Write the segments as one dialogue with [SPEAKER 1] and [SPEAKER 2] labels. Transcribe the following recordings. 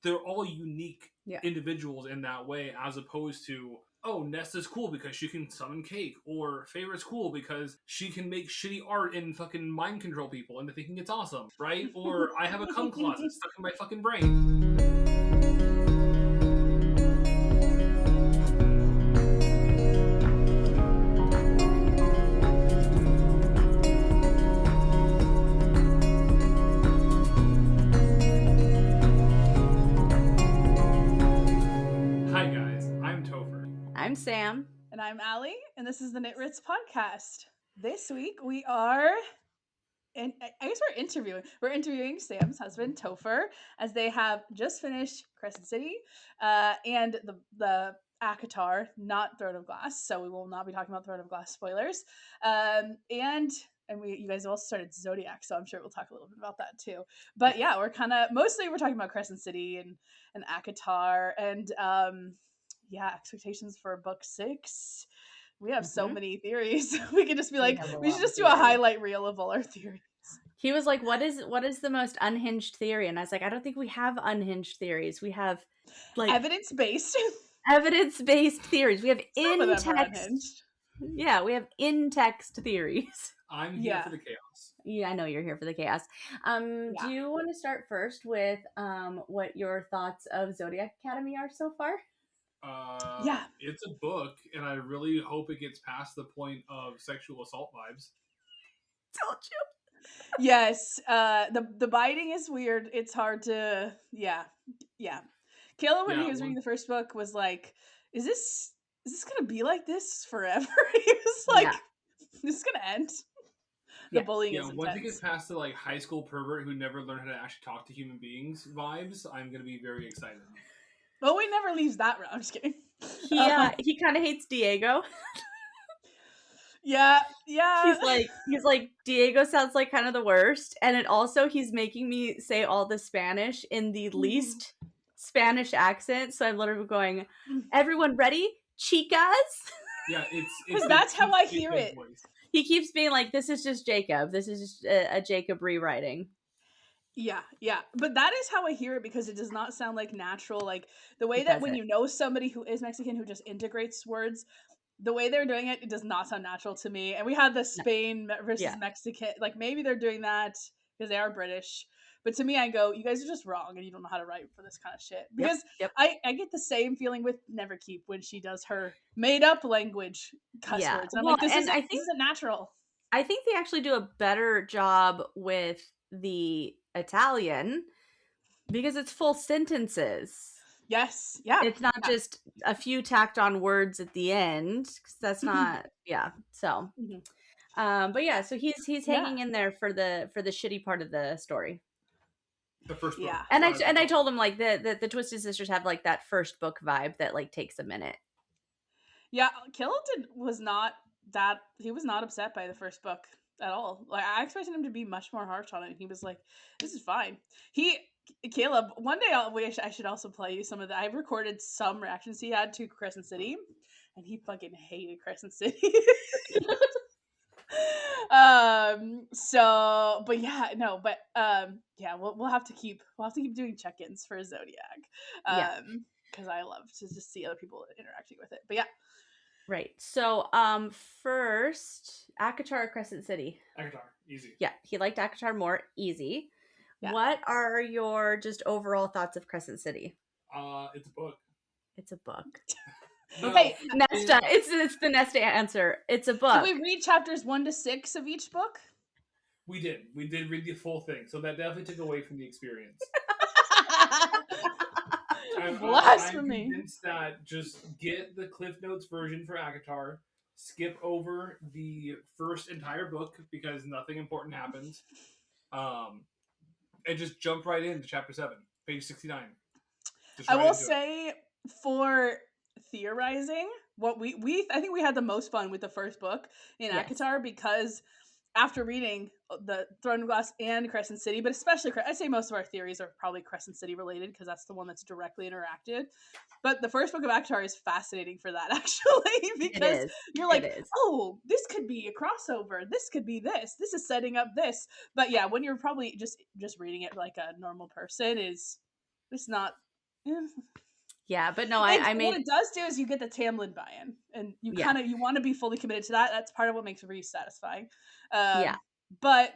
[SPEAKER 1] they're all unique
[SPEAKER 2] Yeah.
[SPEAKER 1] individuals in that way, as opposed to, oh, Nesta's cool because she can summon cake, or Favorite's cool because she can make shitty art and fucking mind control people into thinking it's awesome, right? Or I have a cum closet stuck in my fucking brain. Hi guys, I'm Topher.
[SPEAKER 3] I'm Sam.
[SPEAKER 2] And I'm Allie, and this is the Knit Ritz podcast. This week we are, and I guess we're interviewing Sam's husband, Topher, as they have just finished Crescent City and the ACOTAR, not Throne of Glass, so we will not be talking about Throne of Glass spoilers. And you guys also started Zodiac, so I'm sure we'll talk a little bit about that too. But yeah, we're talking about Crescent City and ACOTAR and expectations for book 6. We have so many theories. We could just be like, we should just do a highlight reel of all our theories.
[SPEAKER 3] He was like, what is the most unhinged theory? And I was like, I don't think we have unhinged theories. We have like
[SPEAKER 2] evidence-based
[SPEAKER 3] theories. We have
[SPEAKER 2] in-text.
[SPEAKER 3] Yeah, we have in-text theories.
[SPEAKER 1] I'm here for the chaos.
[SPEAKER 3] Yeah, I know you're here for the chaos. Do you want to start first with what your thoughts of Zodiac Academy are so far?
[SPEAKER 1] It's a book, and I really hope it gets past the point of sexual assault vibes.
[SPEAKER 3] Told you.
[SPEAKER 2] Yes, the biting is weird. It's hard to, yeah. Caleb, when he was reading the first book, was like, "Is this gonna be like this forever?" He was like, "This is gonna end." The bullying is intense.
[SPEAKER 1] Once it gets past the like high school pervert who never learned how to actually talk to human beings vibes, I'm gonna be very excited.
[SPEAKER 2] Well, we never leaves that round. I'm just kidding.
[SPEAKER 3] He kind of hates Diego.
[SPEAKER 2] Yeah.
[SPEAKER 3] He's like Diego sounds like kind of the worst, and he's making me say all the Spanish in the least Spanish accent. So I'm literally going, "Everyone ready, chicas?"
[SPEAKER 1] Yeah,
[SPEAKER 2] because that's how I hear it.
[SPEAKER 1] Voice.
[SPEAKER 3] He keeps being like, "This is just Jacob. This is just a Jacob rewriting."
[SPEAKER 2] Yeah, but that is how I hear it because it does not sound like natural. Like the way that when you know somebody who is Mexican who just integrates words, the way they're doing it does not sound natural to me. And we had the Spain versus Mexican, like maybe they're doing that because they are British. But to me, I go, you guys are just wrong and you don't know how to write for this kind of shit. Because I get the same feeling with Neverkeep when she does her made up language cuss words. And I'm like, this isn't natural.
[SPEAKER 3] I think they actually do a better job with the Italian because it's full sentences.
[SPEAKER 2] Yes, yeah.
[SPEAKER 3] It's not just a few tacked on words at the end because that's not so. But yeah, so he's hanging in there for the shitty part of the story.
[SPEAKER 1] The first book.
[SPEAKER 2] Yeah.
[SPEAKER 3] And I told him like the Twisted Sisters have like that first book vibe that like takes a minute.
[SPEAKER 2] Yeah, Caleb was not upset by the first book at all. Like I expected him to be much more harsh on it. He was like, "This is fine." Caleb, one day I should also play you some of that. I recorded some reactions he had to Crescent City, and he fucking hated Crescent City. We'll have to keep doing check-ins for Zodiac. Because I love to just see other people interacting with it. But yeah.
[SPEAKER 3] Right. So, first, ACOTAR or Crescent City?
[SPEAKER 1] ACOTAR, easy.
[SPEAKER 3] Yeah, he liked ACOTAR more, easy. Yeah. What are your just overall thoughts of Crescent City?
[SPEAKER 1] It's a book.
[SPEAKER 3] It's a book.
[SPEAKER 1] No,
[SPEAKER 3] hey, Nesta, it's the Nesta answer. It's a book.
[SPEAKER 2] Did we read chapters 1 to 6 of each book?
[SPEAKER 1] We did read the full thing, so that definitely took away from the experience.
[SPEAKER 2] Blasphemy.
[SPEAKER 1] I'm convinced that just get the Cliff Notes version for ACOTAR, skip over the first entire book because nothing important happens, and just jump right into chapter 7, page 69.
[SPEAKER 2] I will say, for theorizing, I think we had the most fun with the first book in ACOTAR because after reading the Throne of Glass and Crescent City, but especially, I'd say most of our theories are probably Crescent City related because that's the one that's directly interacted. But the first book of ACOTAR is fascinating for that, actually, because you're like, oh, this could be a crossover. This could be this. This is setting up this. But yeah, when you're probably just reading it like a normal person, it's not
[SPEAKER 3] Yeah, but no,
[SPEAKER 2] What
[SPEAKER 3] made
[SPEAKER 2] it does do is you get the Tamlin buy-in, and you
[SPEAKER 3] Yeah.
[SPEAKER 2] kind of you want to be fully committed to that. That's part of what makes Rhys satisfying.
[SPEAKER 3] Yeah.
[SPEAKER 2] But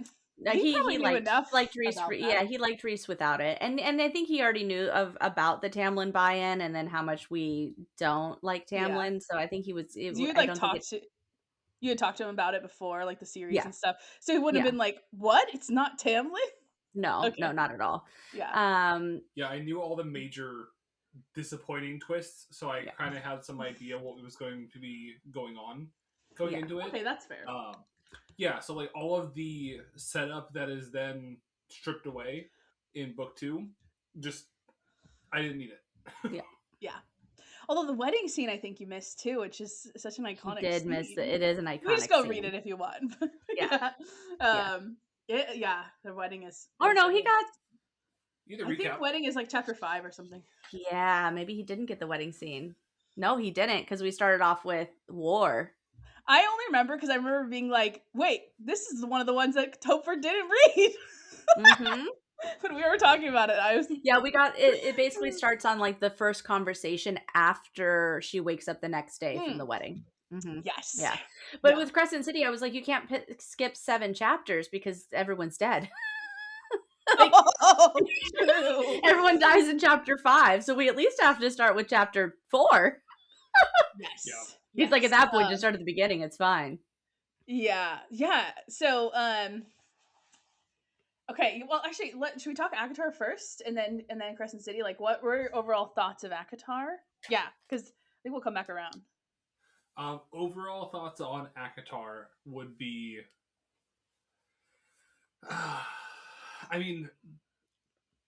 [SPEAKER 3] He
[SPEAKER 2] he probably knew enough
[SPEAKER 3] liked Rhys.
[SPEAKER 2] about that.
[SPEAKER 3] Yeah, he liked Rhys without it, and I think he already knew about the Tamlin buy-in, and then how much we don't like
[SPEAKER 2] Yeah.
[SPEAKER 3] Tamlin. So I think he was.
[SPEAKER 2] You had
[SPEAKER 3] I don't think it.
[SPEAKER 2] you had talked to him about it before, like the series
[SPEAKER 3] Yeah.
[SPEAKER 2] and stuff. So he wouldn't
[SPEAKER 3] Yeah.
[SPEAKER 2] have been like, "What? It's not Tamlin?"
[SPEAKER 3] No,
[SPEAKER 2] Okay.
[SPEAKER 3] no, not at all.
[SPEAKER 2] Yeah.
[SPEAKER 1] Yeah, I knew all the major disappointing twists, so I
[SPEAKER 3] Yeah.
[SPEAKER 1] kind of had some idea what was going to be going on
[SPEAKER 3] Yeah.
[SPEAKER 1] into it.
[SPEAKER 2] Okay, that's fair.
[SPEAKER 1] Yeah, so like all of the setup that is then stripped away in book 2, just I didn't need it.
[SPEAKER 2] Yeah. Although the wedding scene, I think you missed too, which is such an
[SPEAKER 3] He
[SPEAKER 2] iconic
[SPEAKER 3] did
[SPEAKER 2] scene.
[SPEAKER 3] miss it. It is an iconic.
[SPEAKER 2] We just go
[SPEAKER 3] scene.
[SPEAKER 2] read it if you want.
[SPEAKER 3] Yeah.
[SPEAKER 2] Yeah. The wedding is.
[SPEAKER 3] Or no, he got.
[SPEAKER 1] Either
[SPEAKER 2] I
[SPEAKER 1] recap.
[SPEAKER 2] think wedding is like chapter 5 or something.
[SPEAKER 3] Yeah, maybe he didn't get the wedding scene. No, he didn't, because we started off with war.
[SPEAKER 2] I only remember because I remember being like, "Wait, this is one of the ones that Topher didn't read."
[SPEAKER 3] Mm-hmm.
[SPEAKER 2] When we were talking about it, I was
[SPEAKER 3] We got it. It basically starts on like the first conversation after she wakes up the next day from the wedding. Mm-hmm.
[SPEAKER 2] Yes.
[SPEAKER 3] Yeah, but with Crescent City, I was like, you can't skip 7 chapters because everyone's dead. Like,
[SPEAKER 2] true.
[SPEAKER 3] everyone dies in chapter 5, so we at least have to start with chapter 4.
[SPEAKER 2] Yes.
[SPEAKER 1] Yeah.
[SPEAKER 3] He's like, at that point, just start at the beginning. It's fine.
[SPEAKER 2] Yeah. So, okay. Well, actually, should we talk ACOTAR first, and then Crescent City? Like, what were your overall thoughts of ACOTAR? Yeah, because I think we'll come back around.
[SPEAKER 1] Overall thoughts on ACOTAR would be, I mean,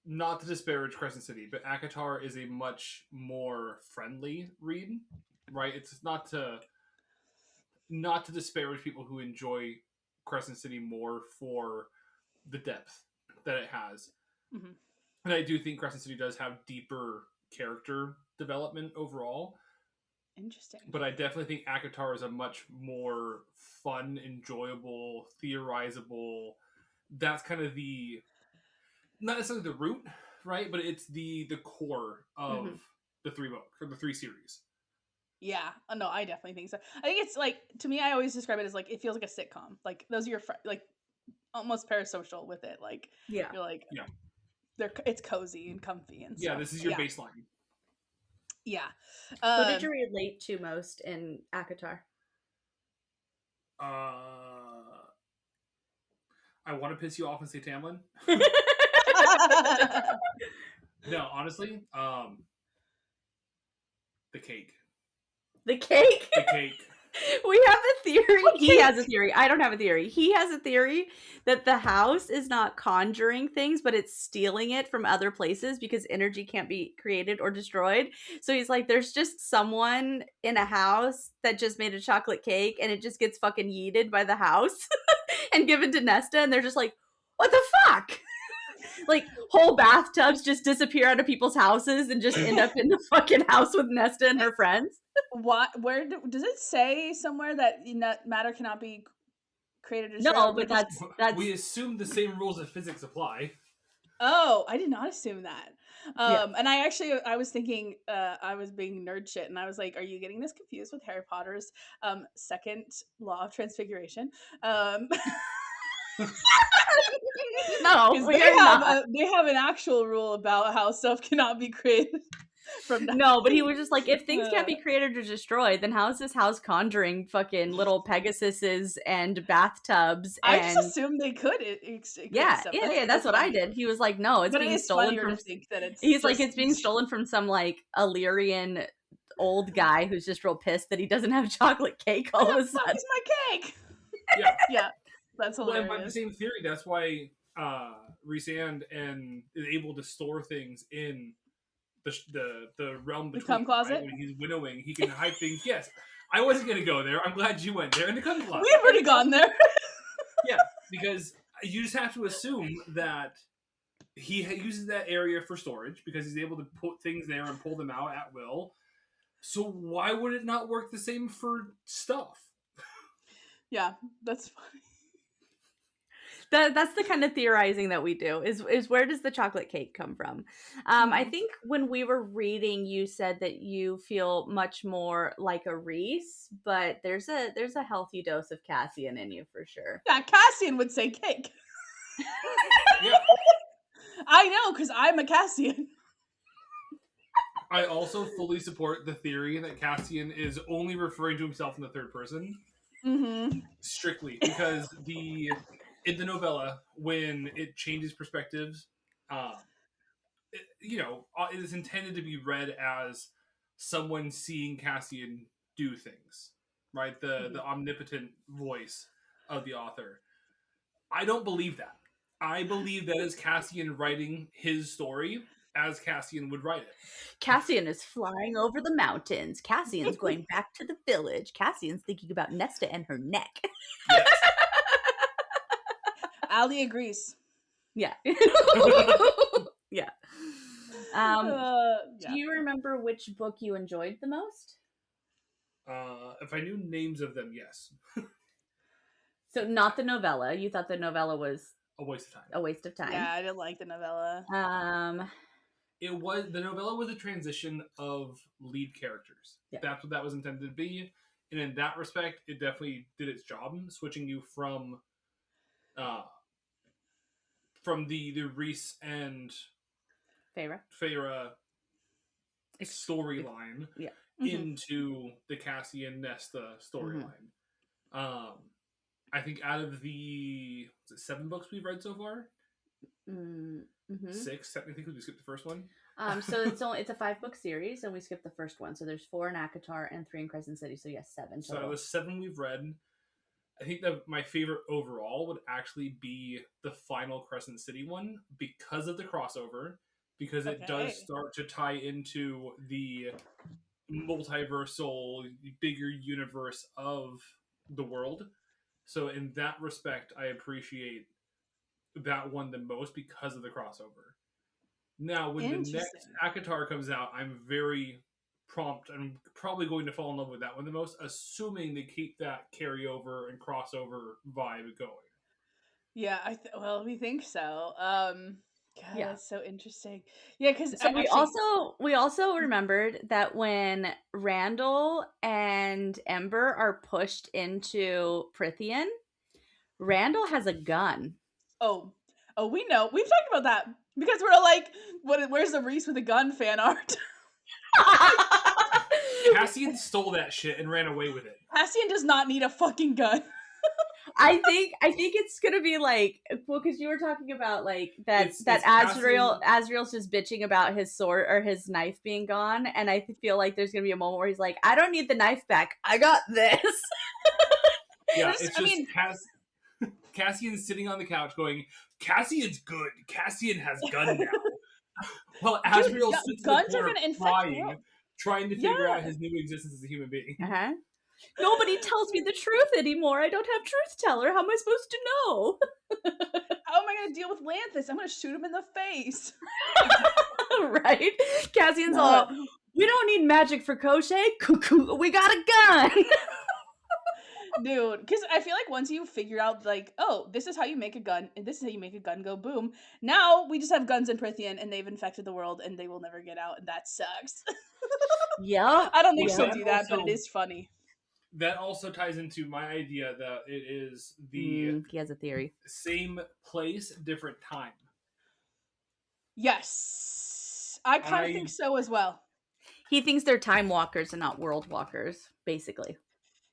[SPEAKER 1] not to disparage Crescent City, but ACOTAR is a much more friendly read, right? It's not to disparage people who enjoy Crescent City more for the depth that it has.
[SPEAKER 2] Mm-hmm.
[SPEAKER 1] And I do think Crescent City does have deeper character development overall.
[SPEAKER 2] Interesting.
[SPEAKER 1] But I definitely think ACOTAR is a much more fun, enjoyable, theorizable. That's kind of the, not necessarily the root, right? But it's the core of the 3 book or the 3 series.
[SPEAKER 2] Yeah, no, I definitely think so. I think it's like, to me, I always describe it as like, it feels like a sitcom. Like, those are your like almost parasocial with it. Like, you're like, it's cozy and comfy and stuff.
[SPEAKER 1] Yeah, this is your baseline.
[SPEAKER 2] Yeah.
[SPEAKER 3] Who did you relate to most in ACOTAR?
[SPEAKER 1] I want to piss you off and say Tamlin. No, honestly, the cake.
[SPEAKER 3] The cake?
[SPEAKER 1] The cake.
[SPEAKER 3] We have a theory. He has a theory. I don't have a theory. He has a theory that the house is not conjuring things, but it's stealing it from other places because energy can't be created or destroyed. So he's like, there's just someone in a house that just made a chocolate cake and it just gets fucking yeeted by the house and given to Nesta. And they're just like, what the fuck? Like, whole bathtubs just disappear out of people's houses and just end up in the fucking house with Nesta and her friends.
[SPEAKER 2] What? Where does it say somewhere that matter cannot be created or destroyed?
[SPEAKER 3] No, but that's
[SPEAKER 1] we assume the same rules of physics apply.
[SPEAKER 2] Oh, I did not assume that. And I was thinking, I was being nerd shit, and I was like, are you getting this confused with Harry Potter's second law of transfiguration?
[SPEAKER 3] No,
[SPEAKER 2] they have an actual rule about how stuff cannot be created from nothing.
[SPEAKER 3] No, but he was just like, if things can't be created or destroyed, then how is this house conjuring fucking little Pegasuses and bathtubs?
[SPEAKER 2] I just assumed they could.
[SPEAKER 3] Yeah, that's what I did. He was like, no, it's being stolen from. He's like, it's being stolen from some like Illyrian old guy who's just real pissed that he doesn't have chocolate cake all of a sudden.
[SPEAKER 2] It's my cake. Yeah, that's hilarious.
[SPEAKER 1] Well, by the same theory, that's why Rhys is able to store things in the realm between.
[SPEAKER 2] The cum closet?
[SPEAKER 1] Right? When he's winnowing, he can hide things. Yes, I wasn't going to go there. I'm glad you went there in the cum closet.
[SPEAKER 2] We've already gone there.
[SPEAKER 1] Yeah, because you just have to assume that he uses that area for storage because he's able to put things there and pull them out at will. So why would it not work the same for stuff?
[SPEAKER 2] Yeah, that's funny.
[SPEAKER 3] That's the kind of theorizing that we do, is where does the chocolate cake come from? I think when we were reading, you said that you feel much more like a Rhys, but there's a healthy dose of Cassian in you for sure.
[SPEAKER 2] Yeah, Cassian would say cake.
[SPEAKER 1] Yeah.
[SPEAKER 2] I know, because I'm a Cassian.
[SPEAKER 1] I also fully support the theory that Cassian is only referring to himself in the third person.
[SPEAKER 2] Mm-hmm.
[SPEAKER 1] Strictly because in the novella, when it changes perspectives, it is intended to be read as someone seeing Cassian do things, right? The omnipotent voice of the author. I don't believe that. I believe that is Cassian writing his story as Cassian would write it.
[SPEAKER 3] Cassian is flying over the mountains. Cassian's going back to the village. Cassian's thinking about Nesta and her neck.
[SPEAKER 1] Yes.
[SPEAKER 2] Ali agrees.
[SPEAKER 3] Yeah. Yeah. Do you remember which book you enjoyed the most?
[SPEAKER 1] If I knew names of them, yes.
[SPEAKER 3] So not the novella. You thought the novella was
[SPEAKER 1] A waste of time.
[SPEAKER 3] a waste of time.
[SPEAKER 2] Yeah, I didn't like the novella.
[SPEAKER 1] The novella was a transition of lead characters.
[SPEAKER 3] Yeah.
[SPEAKER 1] That's what that was intended to be. And in that respect, it definitely did its job, switching you from the Rhys and Feyre storyline into the Cassian Nesta storyline. I think out of the 7 books we've read so far, 6 technically because we skipped the first one.
[SPEAKER 3] So it's a 5-book series, and we skipped the first one. So there's 4 in ACOTAR and 3 in Crescent City. So yes, 7 total.
[SPEAKER 1] So the 7 we've read. I think that my favorite overall would actually be the final Crescent City one because of the crossover, because it does start to tie into the multiversal, bigger universe of the world. So in that respect, I appreciate that one the most because of the crossover. Now, when the next ACOTAR comes out, I'm very prompt. I'm probably going to fall in love with that one the most, assuming they keep that carryover and crossover vibe going.
[SPEAKER 2] Yeah, we think so. God,
[SPEAKER 3] Yeah,
[SPEAKER 2] that's so interesting. Yeah, because
[SPEAKER 3] so we also remembered that when Randall and Ember are pushed into Prythian, Randall has a gun.
[SPEAKER 2] Oh, we know. We've talked about that because we're like, where's the Rhys with a gun fan art?
[SPEAKER 1] Cassian stole that shit and ran away with it.
[SPEAKER 2] Cassian does not need a fucking gun.
[SPEAKER 3] I think it's gonna be like, well, because you were talking about like that Azriel's just bitching about his sword or his knife being gone, and I feel like there's gonna be a moment where he's like, I don't need the knife back, I got this.
[SPEAKER 1] Yeah, Cassian's sitting on the couch going, Cassian's good. Cassian has gun now. Well, Azriel sits in the corner trying to figure out his new existence as a human being.
[SPEAKER 3] Nobody tells me the truth anymore. I don't have truth teller. How am I supposed to know?
[SPEAKER 2] How am I going to deal with Lanthus? I'm going to shoot him in the face.
[SPEAKER 3] Right? Cassian's all, we don't need magic for Crochet. We got a gun.
[SPEAKER 2] Dude, because I feel like once you figure out, like, oh, this is how you make a gun, and this is how you make a gun go boom, now we just have guns in Prythian, and they've infected the world, and they will never get out, and that sucks.
[SPEAKER 3] Yeah.
[SPEAKER 2] I don't think she'll do that, but it is funny.
[SPEAKER 1] That also ties into my idea that it is the
[SPEAKER 3] he has a theory.
[SPEAKER 1] Same place, different time.
[SPEAKER 2] Yes. I kind of think so as well.
[SPEAKER 3] He thinks they're time walkers and not world walkers, basically.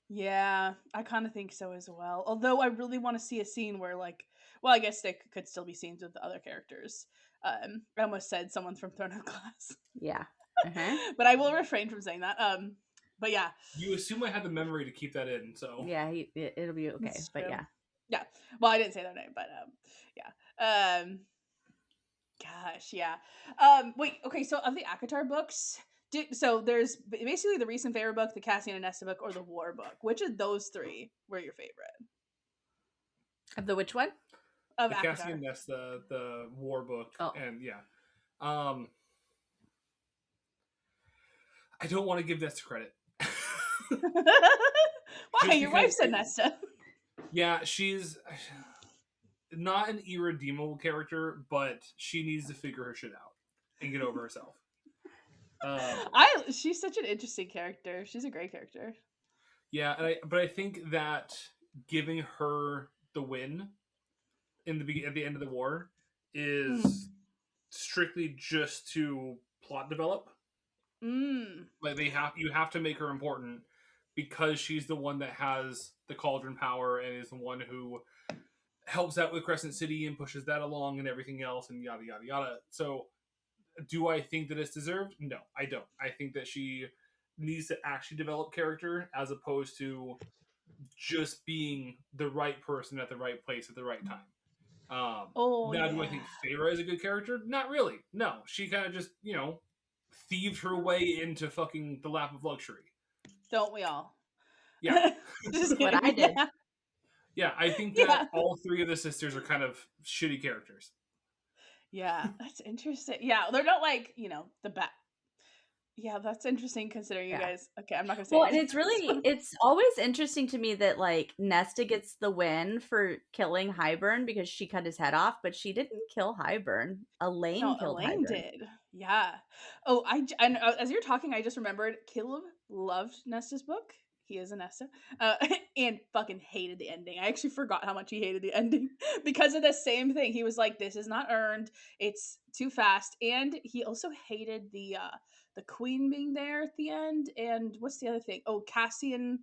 [SPEAKER 2] Yeah, I kind of think so as well. Although I really want to see a scene where, like, well, I guess there could still be scenes with the other characters. I almost said someone from Throne of Glass.
[SPEAKER 3] Yeah.
[SPEAKER 2] But I will refrain from saying that. But yeah.
[SPEAKER 1] You assume I had the memory to keep that in, so.
[SPEAKER 3] Yeah, it'll be okay, but yeah.
[SPEAKER 2] Yeah. Well, I didn't say their name, but yeah. Gosh, yeah. Wait, okay, so of the ACOTAR books, so there's basically the recent favorite book, the Cassian and Nesta book, or the War book. Which of those 3 were your favorite?
[SPEAKER 3] Of the which one?
[SPEAKER 2] Of
[SPEAKER 1] the
[SPEAKER 2] ACOTAR.
[SPEAKER 1] Cassian Nesta, the War book, and yeah. I don't want to give Nesta credit.
[SPEAKER 2] Why? Your wife said Nesta.
[SPEAKER 1] Yeah, not an irredeemable character, but she needs to figure her shit out and get over herself.
[SPEAKER 2] She's such an interesting character. She's a great character.
[SPEAKER 1] Yeah, but I think that giving her the win at the end of the war is strictly just to plot develop. Like you have to make her important because she's the one that has the cauldron power and is the one who helps out with Crescent City and pushes that along and everything else and yada yada yada. So do I think that it's deserved? No, I don't. I think that she needs to actually develop character as opposed to just being the right person at the right place at the right time. Do I think Feyre is a good character? Not really. No, she kind of just, thieved her way into fucking the lap of luxury.
[SPEAKER 2] Don't we all?
[SPEAKER 1] Yeah.
[SPEAKER 3] Just what I did.
[SPEAKER 1] Yeah, I think that all three of the sisters are kind of shitty characters.
[SPEAKER 2] Yeah, that's interesting. Yeah, they're not like, the best. Yeah, that's interesting considering you guys. Okay, I'm not gonna say.
[SPEAKER 3] Well, and it's always interesting to me that like Nesta gets the win for killing Hybern because she cut his head off, but she didn't kill Hybern. Elain killed Hybern.
[SPEAKER 2] Elain did. Yeah. Oh, and as you're talking, I just remembered Caleb loved Nesta's book. He is a Nesta, and fucking hated the ending. I actually forgot how much he hated the ending because of the same thing. He was like, "This is not earned. It's too fast," and he also hated the queen being there at the end. And what's the other thing? Oh, Cassian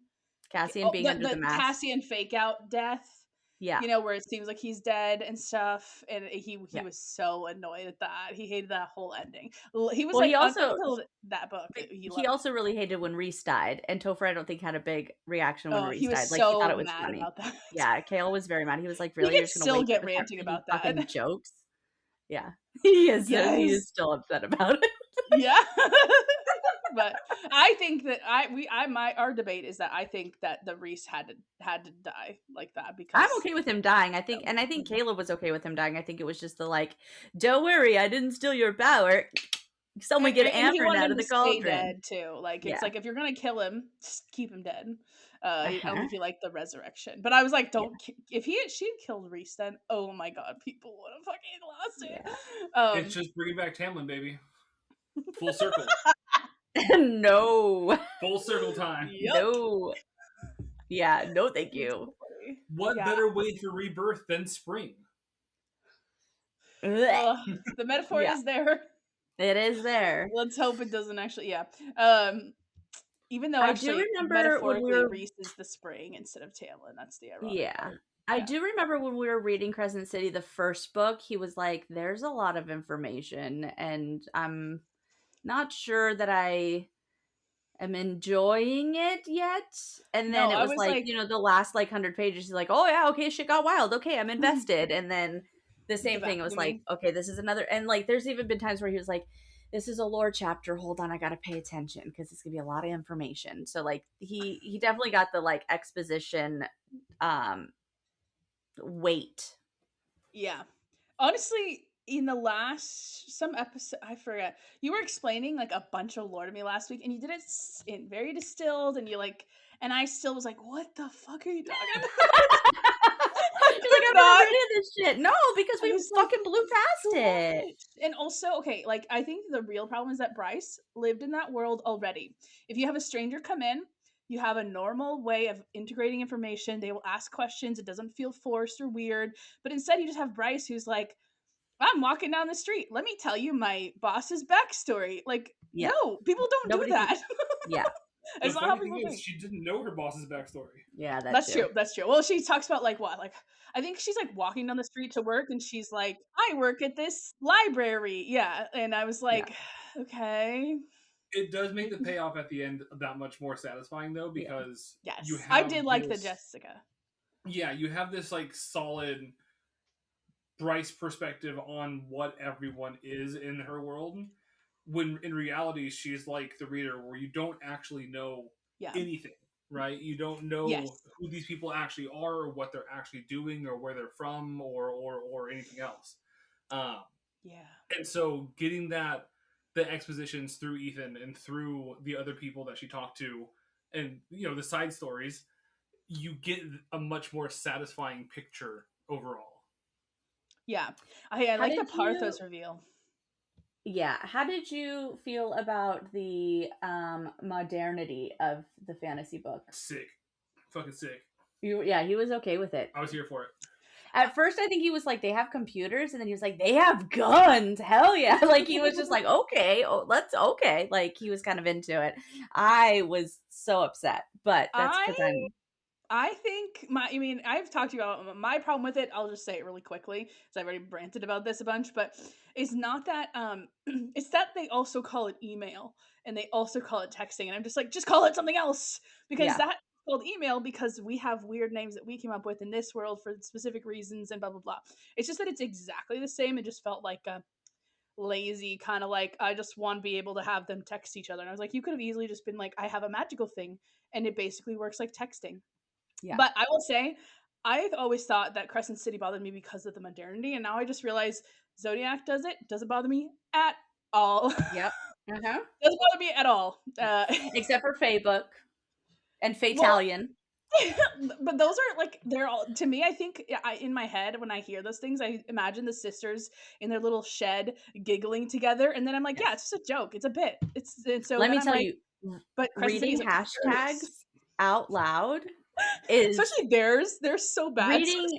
[SPEAKER 2] being under the mask. Cassian fake out death. Yeah. Where it seems like he's dead and stuff. And he was so annoyed at that. He hated that whole ending. He was he also that book.
[SPEAKER 3] He also really hated when Rhys died. And Topher, I don't think, had a big reaction when Rhys died.
[SPEAKER 2] Like, he thought it was funny. About that.
[SPEAKER 3] Yeah, Kale was very mad. He was like, really?
[SPEAKER 2] He can still get ranting about that.
[SPEAKER 3] Fucking jokes. Yeah. He is still upset about it.
[SPEAKER 2] Yeah. But I think that our debate is that I think that the Rhys had to die like that because
[SPEAKER 3] I'm okay with him dying. I think Caleb was okay with him dying. I think it was just the like, don't worry, I didn't steal your power. Someone get Amber out of the cauldron.
[SPEAKER 2] Dead too. Like it's like if you're gonna kill him, just keep him dead. I don't think he liked the resurrection, but I was like, don't. If she had killed Rhys, then oh my god, people would have fucking lost
[SPEAKER 1] it. It's just bringing back Tamlin, baby. Full circle.
[SPEAKER 3] No.
[SPEAKER 1] Full circle time.
[SPEAKER 2] Yep.
[SPEAKER 3] No. Yeah, no thank you.
[SPEAKER 1] What better way to rebirth than spring?
[SPEAKER 2] The metaphor is there.
[SPEAKER 3] It is there.
[SPEAKER 2] Let's hope it doesn't actually, even though actually,
[SPEAKER 3] I do remember
[SPEAKER 2] metaphorically Rhys is the spring instead of Tamlin. That's the ironic part.
[SPEAKER 3] I do remember when we were reading Crescent City, the first book, he was like, there's a lot of information and I'm not sure that I am enjoying it yet. And then it was like, the last 100 pages, he's like, oh yeah, okay, shit got wild. Okay, I'm invested. And then the same thing, it was like, okay, this is another. And like, there's even been times where he was like, this is a lore chapter. Hold on, I gotta pay attention because it's gonna be a lot of information. So like, he definitely got the like exposition weight.
[SPEAKER 2] Yeah, honestly. In the some episode, I forget, you were explaining like a bunch of lore to me last week and you did it in very distilled and and I still was like, what the fuck are you talking about?
[SPEAKER 3] You're like, I'm not reading this shit. No, because we fucking blew past it.
[SPEAKER 2] And also, okay, like I think the real problem is that Bryce lived in that world already. If you have a stranger come in, you have a normal way of integrating information. They will ask questions. It doesn't feel forced or weird. But instead you just have Bryce who's like, I'm walking down the street. Let me tell you my boss's backstory. Like, no, people don't do that.
[SPEAKER 1] It's not how people think. She didn't know her boss's backstory.
[SPEAKER 3] Yeah,
[SPEAKER 2] that's true. That's true. Well, she talks about like what? Like, I think she's like walking down the street to work and she's like, I work at this library. Yeah. And I was like, okay.
[SPEAKER 1] It does make the payoff at the end that much more satisfying though, because
[SPEAKER 2] I did like the Jessica.
[SPEAKER 1] Yeah, you have this like solid Bryce perspective on what everyone is in her world, when in reality she's like the reader where you don't actually know anything, right? You don't know who these people actually are or what they're actually doing or where they're from or anything else. And so getting the expositions through Ethan and through the other people that she talked to and the side stories, you get a much more satisfying picture overall.
[SPEAKER 2] Yeah. I
[SPEAKER 3] How
[SPEAKER 2] like the
[SPEAKER 3] did you?
[SPEAKER 2] Parthos reveal.
[SPEAKER 3] Yeah. How did you feel about the modernity of the fantasy book?
[SPEAKER 1] Sick. Fucking sick.
[SPEAKER 3] Yeah, he was okay with it.
[SPEAKER 1] I was here for it.
[SPEAKER 3] At first, I think he was like, they have computers, and then he was like, they have guns. Hell yeah! Like he was just like, okay, let's okay. Like he was kind of into it. I was so upset, but that's because I'm.
[SPEAKER 2] I think I've talked to you about my problem with it. I'll just say it really quickly because I've already ranted about this a bunch. But it's not that it's that they also call it email and they also call it texting, and I'm just like, just call it something else because
[SPEAKER 3] Yeah.
[SPEAKER 2] that's called email because we have weird names that we came up with in this world for specific reasons and blah blah blah. It's just that it's exactly the same. It just felt like a lazy kind of like I just want to be able to have them text each other, and I was like, you could have easily just been like, I have a magical thing, and it basically works like texting.
[SPEAKER 3] Yeah.
[SPEAKER 2] But I will say, I've always thought that Crescent City bothered me because of the modernity, and now I just realize Zodiac does it. Doesn't bother me at all.
[SPEAKER 3] Yep.
[SPEAKER 2] Doesn't bother me at all.
[SPEAKER 3] Except for Faybook and
[SPEAKER 2] well,
[SPEAKER 3] Fatalion.
[SPEAKER 2] but those are like they're all to me. I think in my head when I hear those things, I imagine the sisters in their little shed giggling together, and then I'm like, yeah, it's just a joke. It's a bit. And so
[SPEAKER 3] Let me
[SPEAKER 2] I'm
[SPEAKER 3] tell
[SPEAKER 2] like,
[SPEAKER 3] you,
[SPEAKER 2] but Crescent City
[SPEAKER 3] reading
[SPEAKER 2] is
[SPEAKER 3] hashtags out loud is
[SPEAKER 2] especially theirs. They're so bad.
[SPEAKER 3] reading.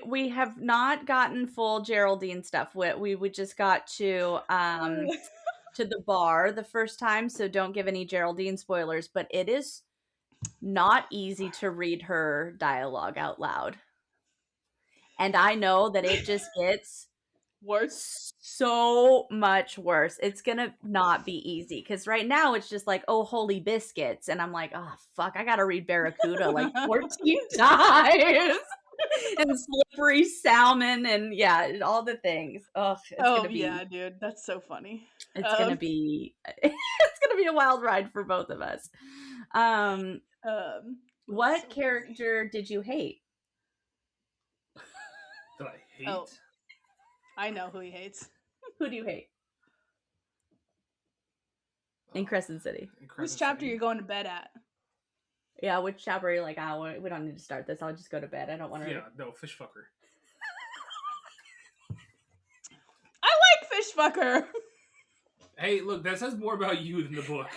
[SPEAKER 3] We have not gotten full Geraldine stuff. We just got to the bar the first time, so don't give any Geraldine spoilers. But it is not easy to read her dialogue out loud, and I know that it just gets
[SPEAKER 2] worse.
[SPEAKER 3] So much worse. It's gonna not be easy because right now it's just like, oh, holy biscuits, and I'm like, oh fuck, I gotta read Barracuda like 14 times. And slippery salmon and yeah, all the things. Ugh, it's gonna be,
[SPEAKER 2] yeah, dude, that's so funny.
[SPEAKER 3] It's gonna be it's gonna be a wild ride for both of us. What
[SPEAKER 2] so
[SPEAKER 3] character did you hate?
[SPEAKER 1] Did I hate?
[SPEAKER 2] Oh, I know who he hates.
[SPEAKER 3] Who do you hate? In Crescent City.
[SPEAKER 2] Whose chapter you're going to bed at?
[SPEAKER 3] Yeah, which chapter are you like, we don't need to start this. I'll just go to bed. I don't want to.
[SPEAKER 1] Yeah, no, fish fucker.
[SPEAKER 2] I like fish fucker.
[SPEAKER 1] Hey, look, that says more about you than the book.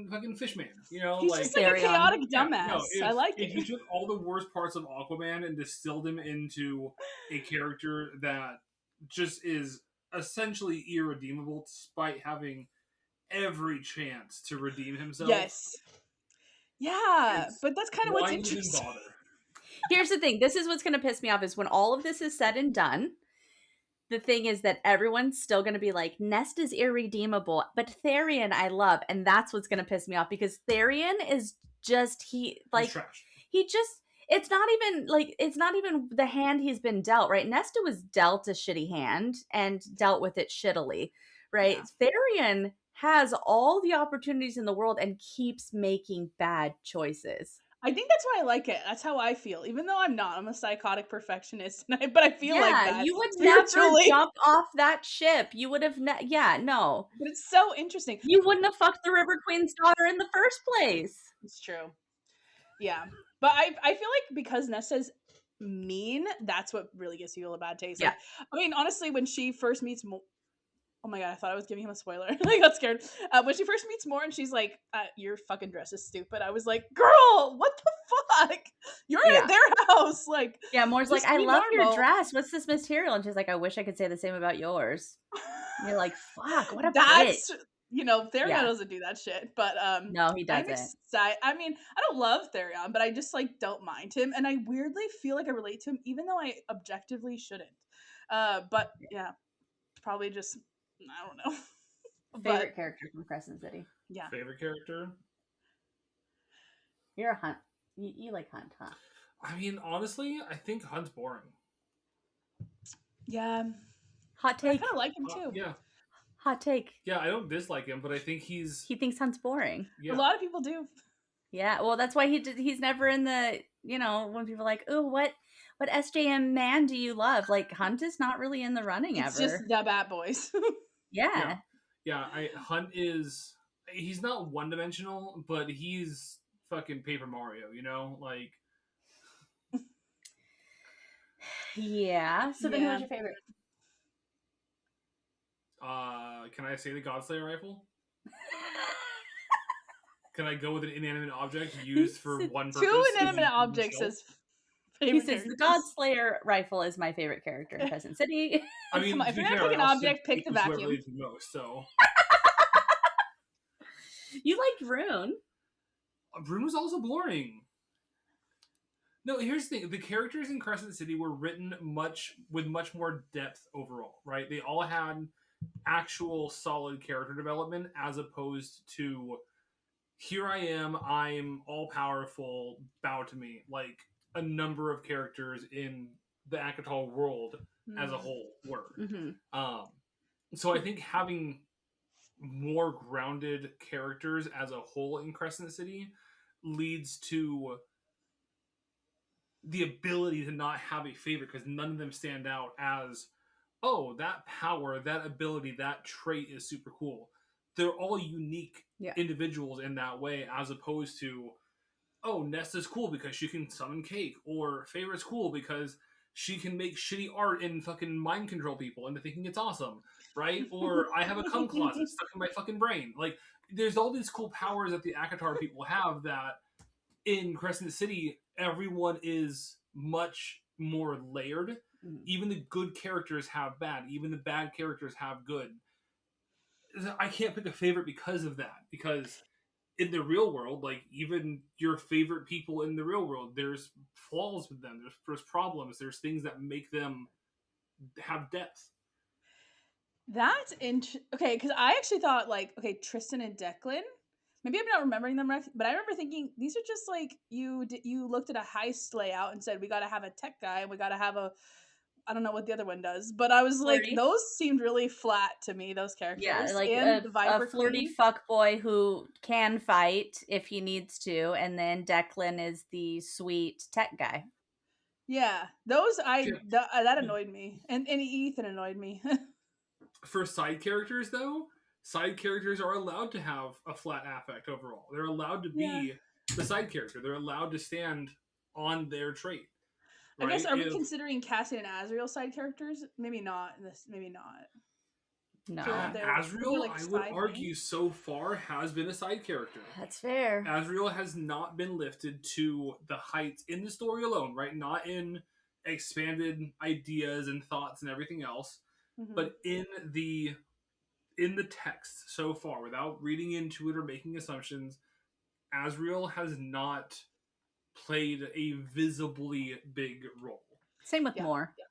[SPEAKER 1] Fucking fishman, you know,
[SPEAKER 2] he's
[SPEAKER 1] like
[SPEAKER 2] just like a chaotic dumbass.
[SPEAKER 1] I
[SPEAKER 2] like
[SPEAKER 1] if
[SPEAKER 2] it.
[SPEAKER 1] you took all the worst parts of Aquaman and distilled him into a character that just is essentially irredeemable despite having every chance to redeem himself.
[SPEAKER 2] Yes. Yeah, but that's kind of what's interesting.
[SPEAKER 1] Bother?
[SPEAKER 3] Here's the thing. This is what's going to piss me off is when all of this is said and done, the thing is that everyone's still going to be like, Nest is irredeemable, but Tharion I love. And that's what's going to piss me off because Tharion is just, it's not even the hand he's been dealt, right? Nesta was dealt a shitty hand and dealt with it shittily, right? Yeah. Tharion has all the opportunities in the world and keeps making bad choices.
[SPEAKER 2] I think that's why I like it. That's how I feel. Even though I'm not, I'm a psychotic perfectionist, but I feel like that.
[SPEAKER 3] You would never jump off that ship. You would have, no.
[SPEAKER 2] But it's so interesting.
[SPEAKER 3] You wouldn't have fucked the River Queen's daughter in the first place.
[SPEAKER 2] It's true. Yeah, but I feel like because Nesta's mean, that's what really gives people a bad taste.
[SPEAKER 3] Yeah.
[SPEAKER 2] Like, I mean, honestly, when she first meets. Oh my god, I thought I was giving him a spoiler. I got scared. When she first meets Moore and she's like, your fucking dress is stupid. I was like, girl, what the fuck? You're at their house. Like,
[SPEAKER 3] yeah, Moore's like, I love your dress. What's this material? And she's like, I wish I could say the same about yours. And you're like, fuck, what a bitch.
[SPEAKER 2] Tharion doesn't do that shit. But
[SPEAKER 3] no, he doesn't.
[SPEAKER 2] I mean, I don't love Tharion, but I just like don't mind him. And I weirdly feel like I relate to him, even though I objectively shouldn't. But yeah, probably just I don't know.
[SPEAKER 3] Favorite character from Crescent City?
[SPEAKER 2] Yeah.
[SPEAKER 1] Favorite character?
[SPEAKER 3] You're a Hunt. You like Hunt, huh?
[SPEAKER 1] I mean, honestly, I think Hunt's boring.
[SPEAKER 2] Yeah.
[SPEAKER 3] Hot take.
[SPEAKER 2] I kind of like him too.
[SPEAKER 1] Yeah.
[SPEAKER 3] Hot take.
[SPEAKER 1] Yeah, I don't dislike him, but I think he
[SPEAKER 3] thinks Hunt's boring.
[SPEAKER 1] Yeah.
[SPEAKER 2] A lot of people do.
[SPEAKER 3] Yeah, well, that's why he's never in the, when people are like, oh, what SJM man do you love? Like, Hunt is not really in the running ever.
[SPEAKER 2] It's just the Bat Boys.
[SPEAKER 3] Yeah.
[SPEAKER 1] Hunt he's not one-dimensional, but he's fucking Paper Mario, like...
[SPEAKER 3] Yeah. So then, who was your favorite?
[SPEAKER 1] Can I say the Godslayer rifle? Can I go with an inanimate object used for one purpose?
[SPEAKER 2] Two inanimate objects as favorite
[SPEAKER 3] He says
[SPEAKER 2] characters.
[SPEAKER 3] the Godslayer rifle is my favorite character in Crescent City.
[SPEAKER 1] I mean,
[SPEAKER 2] Come on,
[SPEAKER 1] to
[SPEAKER 2] if
[SPEAKER 1] be
[SPEAKER 2] you're gonna
[SPEAKER 1] fair,
[SPEAKER 2] pick an
[SPEAKER 1] I also
[SPEAKER 2] object, pick the
[SPEAKER 1] whoever
[SPEAKER 2] vacuum.
[SPEAKER 1] leads the most. So
[SPEAKER 3] You liked Rune.
[SPEAKER 1] Rune was also boring. No, here's the thing: the characters in Crescent City were written with much more depth overall, right? They all had actual solid character development, as opposed to here I am, I'm all powerful, bow to me. Like a number of characters in the ACOTAR world as a whole were.
[SPEAKER 3] Mm-hmm.
[SPEAKER 1] So I think having more grounded characters as a whole in Crescent City leads to the ability to not have a favorite, because none of them stand out as, oh, that power, that ability, that trait is super cool. They're all unique individuals in that way, as opposed to, oh, Nesta's cool because she can summon cake, or Favorite's cool because she can make shitty art and fucking mind control people into thinking it's awesome, right? Or I have a cum closet stuck in my fucking brain. Like, there's all these cool powers that the ACOTAR people have that in Crescent City, everyone is much more layered.
[SPEAKER 3] Mm-hmm.
[SPEAKER 1] Even the good characters have bad. Even the bad characters have good. I can't pick a favorite because of that. Because in the real world, like, even your favorite people in the real world, there's flaws with them. There's problems. There's things that make them have depth.
[SPEAKER 2] That's okay, because I actually thought, like, okay, Tristan and Declan. Maybe I'm not remembering them right, but I remember thinking these are just like you looked at a heist layout and said we got to have a tech guy and we got to have a, I don't know what the other one does, but I was like, those seemed really flat to me, those characters.
[SPEAKER 3] Yeah, like
[SPEAKER 2] and the Viper
[SPEAKER 3] a flirty
[SPEAKER 2] Queen.
[SPEAKER 3] fuckboy who can fight if he needs to, and then Declan is the sweet tech guy.
[SPEAKER 2] Yeah, those that annoyed me, and Ethan annoyed me.
[SPEAKER 1] For side characters, though, side characters are allowed to have a flat affect overall. They're allowed to be the side character. They're allowed to stand on their trait. Right?
[SPEAKER 2] I guess, are we considering Cassian and Azriel side characters? Maybe not. Maybe not.
[SPEAKER 3] No.
[SPEAKER 1] Azriel, like, I would argue, so far has been a side character.
[SPEAKER 3] That's fair.
[SPEAKER 1] Azriel has not been lifted to the heights in the story alone, right? Not in expanded ideas and thoughts and everything else, but in the text so far, without reading into it or making assumptions, Azriel has not played a visibly big role.
[SPEAKER 3] Same with Moore.
[SPEAKER 2] Yeah.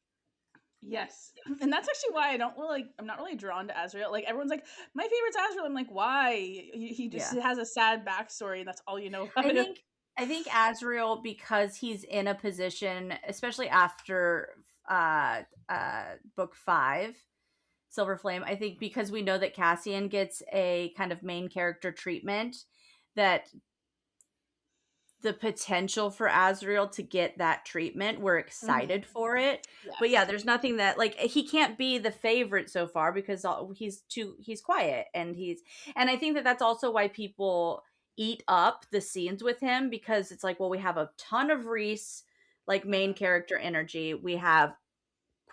[SPEAKER 2] Yes, and that's actually why I'm not really drawn to Azriel. Like, everyone's like, my favorite's Azriel. I'm like, why? He just has a sad backstory, and that's all you know about him.
[SPEAKER 3] I think Azriel, because he's in a position, especially after book 5, Silver Flame, I think because we know that Cassian gets a kind of main character treatment, that the potential for Azriel to get that treatment, we're excited for it. Yes. But yeah, there's nothing that, like, he can't be the favorite so far because he's quiet, and I think that that's also why people eat up the scenes with him, because it's like, well, we have a ton of Rhys, like, main character energy. We have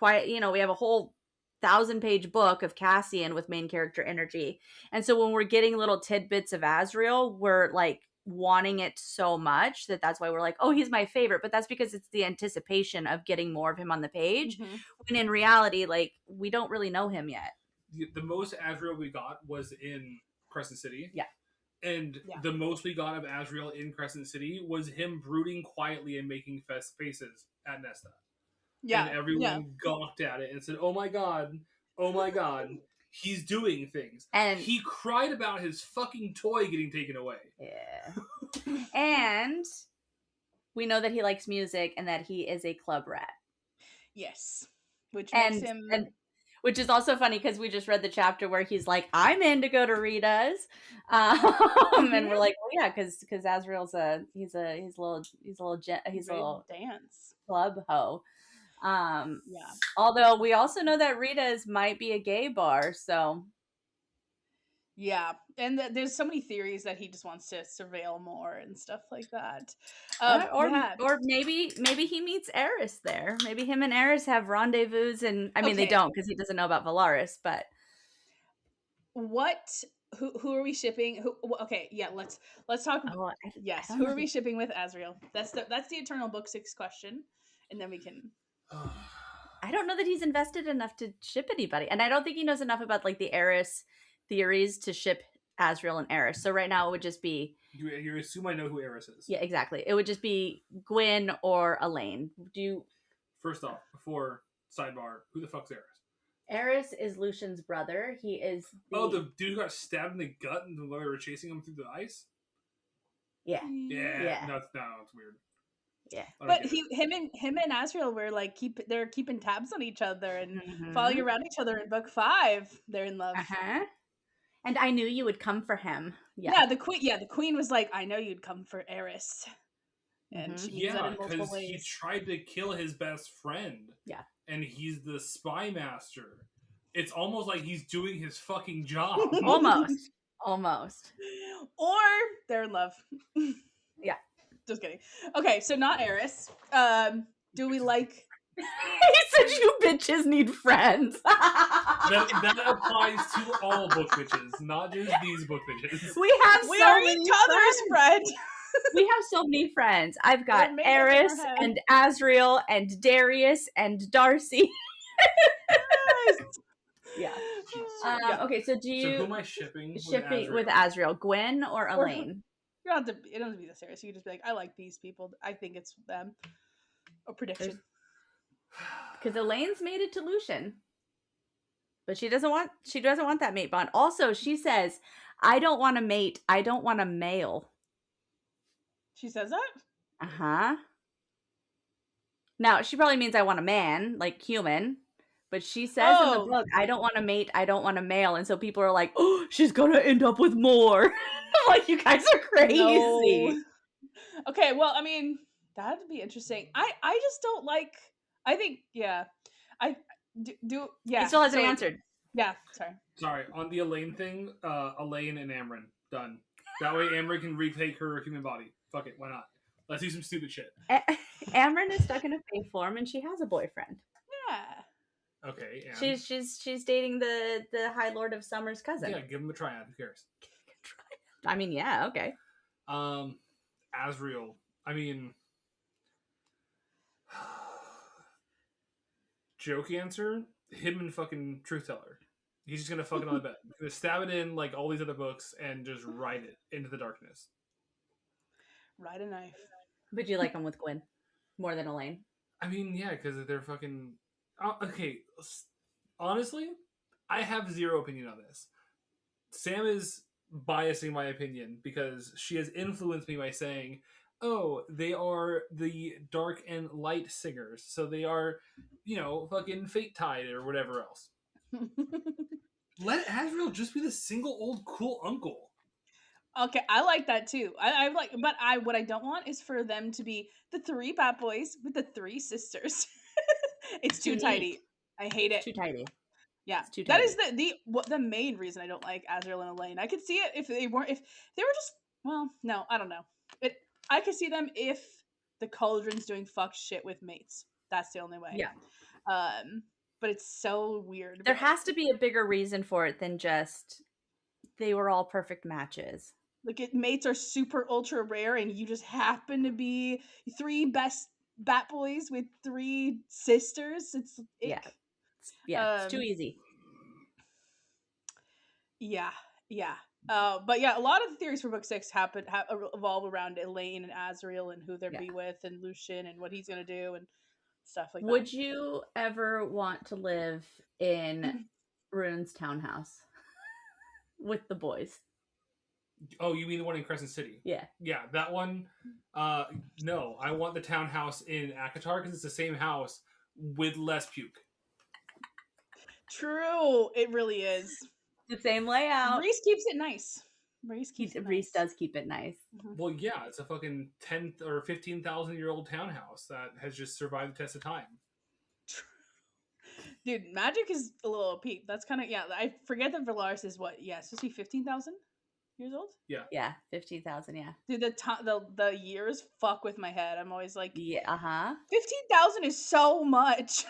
[SPEAKER 3] we have a whole 1,000-page book of Cassian with main character energy. And so when we're getting little tidbits of Azriel, we're like wanting it so much that's why we're like, oh, he's my favorite. But that's because it's the anticipation of getting more of him on the page. When in reality, like, we don't really know him yet.
[SPEAKER 1] The most Azriel we got was in Crescent City.
[SPEAKER 3] Yeah.
[SPEAKER 1] And the most we got of Azriel in Crescent City was him brooding quietly and making faces at Nesta. Yeah. And everyone gawked at it and said, oh my god, he's doing things. And he cried about his fucking toy getting taken away.
[SPEAKER 3] Yeah. And we know that he likes music and that he is a club rat. Yes. Which makes him... Which is also funny because we just read the chapter where he's like, I'm in to go to Rita's. And we're like, well, yeah, because Azriel's he's a little
[SPEAKER 2] dance
[SPEAKER 3] club hoe. Although we also know that Rita's might be a gay bar, so
[SPEAKER 2] Yeah, and there's so many theories that he just wants to surveil more and stuff like that.
[SPEAKER 3] Or maybe he meets Eris there. Maybe him and Eris have rendezvous, and I mean they
[SPEAKER 2] Okay.
[SPEAKER 3] don't because he doesn't know about Valaris. But
[SPEAKER 2] who are we shipping? Okay, yeah, let's talk.
[SPEAKER 3] oh,
[SPEAKER 2] Yes,
[SPEAKER 3] I don't
[SPEAKER 2] who
[SPEAKER 3] know
[SPEAKER 2] are we shipping with Azriel? That's the eternal book 6 question, and then we can.
[SPEAKER 3] I don't know that he's invested enough to ship anybody, and I don't think he knows enough about like the Eris theories to ship Azriel and Eris. So right now it would just be
[SPEAKER 1] You assume I know who Eris is.
[SPEAKER 3] yeah, exactly. It would just be Gwyn or Elain.
[SPEAKER 1] First off, before sidebar, who the fuck's Eris?
[SPEAKER 3] Eris is Lucian's brother. He is
[SPEAKER 1] the dude who got stabbed in the gut and when we were chasing him through the ice.
[SPEAKER 3] Yeah.
[SPEAKER 1] Yeah. No, it's weird.
[SPEAKER 3] Yeah.
[SPEAKER 2] But him and Azriel were like they're keeping tabs on each other and following around each other in book 5. They're in love.
[SPEAKER 3] And I knew you would come for him.
[SPEAKER 2] Yeah, the queen was like, I know you'd come for Eris. And she means that in multiple ways.
[SPEAKER 1] He tried to kill his best friend.
[SPEAKER 3] Yeah.
[SPEAKER 1] And he's the spy master. It's almost like he's doing his fucking job.
[SPEAKER 3] Almost.
[SPEAKER 2] Or they're in love.
[SPEAKER 3] Yeah.
[SPEAKER 2] Just kidding. Okay, so not Eris. Do we like...
[SPEAKER 3] He said you bitches need friends.
[SPEAKER 1] that applies to all book bitches, not just these book bitches.
[SPEAKER 3] We are each other's friends. We have so many friends. I've got Eris and Azriel and Darius and Darcy. Yeah. Okay, so do you...
[SPEAKER 1] So who am I shipping
[SPEAKER 3] with Azriel? Gwyn or Elain?
[SPEAKER 2] You don't have to... It doesn't have to be this serious. You can just be like, I like these people. I think it's them. A prediction.
[SPEAKER 3] Because Elaine's made it to Lucian. But she doesn't want that mate bond. Also, she says, I don't want to mate. I don't want a male.
[SPEAKER 2] She says that?
[SPEAKER 3] Uh-huh. Now, she probably means I want a man, like human. But she says in the book, I don't want to mate, I don't want a male. And so people are like, oh, she's going to end up with more. Like, you guys are crazy. No.
[SPEAKER 2] Okay, well, I mean, that'd be interesting. I just don't like... I think, yeah. I do, yeah.
[SPEAKER 3] He still hasn't answered.
[SPEAKER 2] Yeah,
[SPEAKER 1] sorry. On the Elain thing, Elain and Amren. Done. That way Amren can retake her human body. Fuck it, why not? Let's do some stupid shit.
[SPEAKER 3] Amren is stuck in a fake form and she has a boyfriend.
[SPEAKER 2] Yeah.
[SPEAKER 1] Okay,
[SPEAKER 3] and... She's dating the High Lord of Summer's cousin.
[SPEAKER 1] Yeah, give him a tryout. Who cares?
[SPEAKER 3] I mean, yeah, okay.
[SPEAKER 1] Azriel. I mean... Joke answer, him and fucking Truth Teller. He's just gonna fuck it on the bed. He's gonna stab it in like all these other books and just ride it into the darkness.
[SPEAKER 2] Ride a knife.
[SPEAKER 3] But you like him with Gwyn more than Elain?
[SPEAKER 1] I mean, yeah, because they're fucking... okay, honestly, I have zero opinion on this. Sam is biasing my opinion because she has influenced me by saying, oh, they are the dark and light singers, so they are, fucking Fate Tide or whatever else. Let Azriel just be the single old cool uncle.
[SPEAKER 2] Okay, I like that too. I like, but what I don't want is for them to be the 3 Bat Boys with the 3 sisters. It's too tidy. I hate it.
[SPEAKER 3] Too tidy.
[SPEAKER 2] Yeah,
[SPEAKER 3] too tidy.
[SPEAKER 2] That is the main reason I don't like Azriel and Elain. I could see it if they were just, well, no, I don't know. I could see them if the Cauldron's doing fuck shit with mates. That's the only way.
[SPEAKER 3] Yeah.
[SPEAKER 2] But it's so weird.
[SPEAKER 3] There has to be a bigger reason for it than just they were all perfect matches.
[SPEAKER 2] Like, mates are super ultra rare, and you just happen to be 3 best Bat Boys with 3 sisters. It's
[SPEAKER 3] it's too easy.
[SPEAKER 2] Yeah. But yeah, a lot of the theories for book 6 evolve around Elain and Azriel and who they're be with, and Lucian and what he's gonna do and stuff like that.
[SPEAKER 3] Would you ever want to live in Rune's townhouse with the boys?
[SPEAKER 1] Oh, you mean the one in Crescent City?
[SPEAKER 3] Yeah.
[SPEAKER 1] Yeah, that one. No, I want the townhouse in ACOTAR because it's the same house with less puke.
[SPEAKER 2] True, it really is.
[SPEAKER 3] The same layout.
[SPEAKER 2] Rhys keeps it nice.
[SPEAKER 3] Rhys does keep it nice.
[SPEAKER 1] Mm-hmm. Well, yeah, it's a fucking 10 or 15,000-year-old townhouse that has just survived the test of time.
[SPEAKER 2] Dude, magic is a little OP. That's kind of, yeah. I forget that Valaris is what? Yeah, it's supposed to be 15,000 years old.
[SPEAKER 3] Yeah, 15,000. Yeah.
[SPEAKER 2] Dude, the years fuck with my head. I'm always like,
[SPEAKER 3] Yeah.
[SPEAKER 2] 15,000 is so much.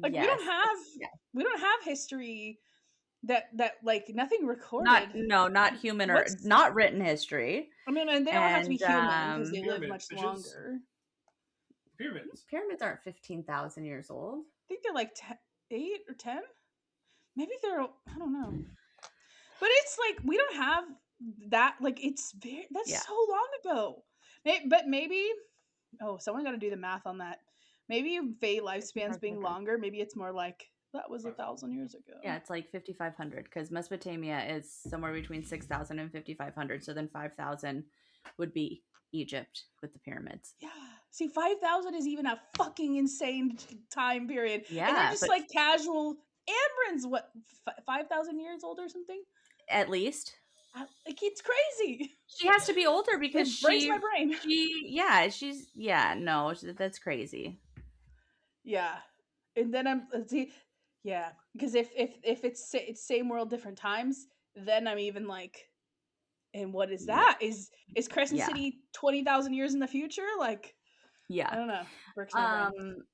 [SPEAKER 2] Like
[SPEAKER 3] Yes.
[SPEAKER 2] we don't have history that like nothing recorded.
[SPEAKER 3] Not human or not written history.
[SPEAKER 2] I mean, and they don't have to be human because they live much
[SPEAKER 1] pyramids.
[SPEAKER 2] longer.
[SPEAKER 3] Pyramids aren't 15,000 years old.
[SPEAKER 2] I think they're like 8 or 10. Maybe they're, I don't know. But it's like we don't have that. Like that's so long ago. But maybe, oh, someone got to do the math on that. Maybe Fae lifespans being longer. Maybe it's more like that was 1,000 years ago.
[SPEAKER 3] Yeah, it's like 5,500 because Mesopotamia is somewhere between 6,000 and 5,500. So then 5,000 would be Egypt with the pyramids.
[SPEAKER 2] Yeah. See, 5,000 is even a fucking insane time period.
[SPEAKER 3] Yeah.
[SPEAKER 2] And they're just like casual. Ambrin's what, 5,000 years old or something?
[SPEAKER 3] At least.
[SPEAKER 2] Like, it's crazy.
[SPEAKER 3] She has to be older because
[SPEAKER 2] it breaks my brain.
[SPEAKER 3] That's crazy.
[SPEAKER 2] Yeah. And then because if it's same world, different times, then I'm even like, and what is that? Is Crescent City 20,000 years in the future? Like, I don't know. Breaks my brain.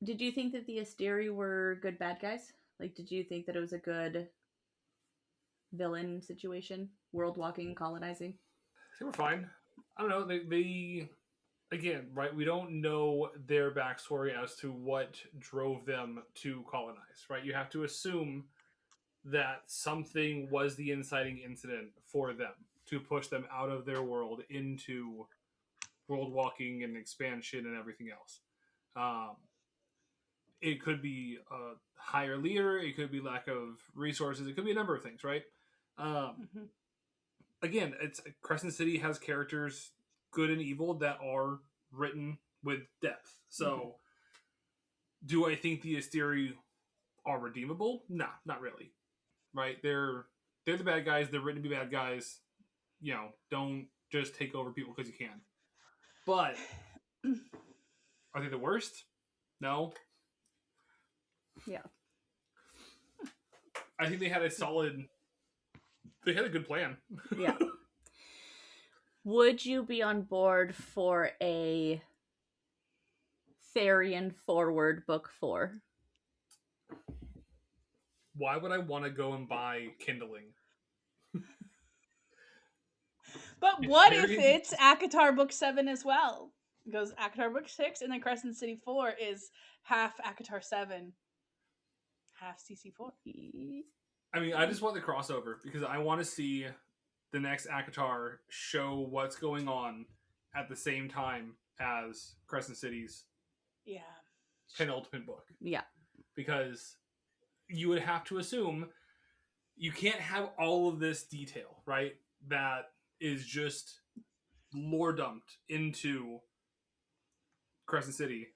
[SPEAKER 3] Did you think that the Asteri were good bad guys? Like, did you think that it was a good villain situation? World walking, colonizing?
[SPEAKER 1] They were fine. I don't know. They again, right? We don't know their backstory as to what drove them to colonize, right? You have to assume that something was the inciting incident for them to push them out of their world into world walking and expansion and everything else. It could be a higher leader. It could be lack of resources. It could be a number of things, right? Again, it's Crescent City has characters, good and evil, that are written with depth. So, do I think the Asteri are redeemable? Nah, not really. Right? They're the bad guys. They're written to be bad guys. You know, don't just take over people because you can. But are they the worst? No.
[SPEAKER 3] Yeah.
[SPEAKER 1] I think they had they had a good plan.
[SPEAKER 3] Yeah. Would you be on board for a Tharion forward book 4?
[SPEAKER 1] Why would I want to go and buy Kindling?
[SPEAKER 2] But what if it's ACOTAR book 7 as well? It goes ACOTAR book 6, and then Crescent City 4 is half ACOTAR 7, half CC4.
[SPEAKER 1] I mean, I just want the crossover because I want to see the next ACOTAR show what's going on at the same time as Crescent City's penultimate book.
[SPEAKER 3] Yeah.
[SPEAKER 1] Because you would have to assume you can't have all of this detail, right? That is just lore dumped into Crescent City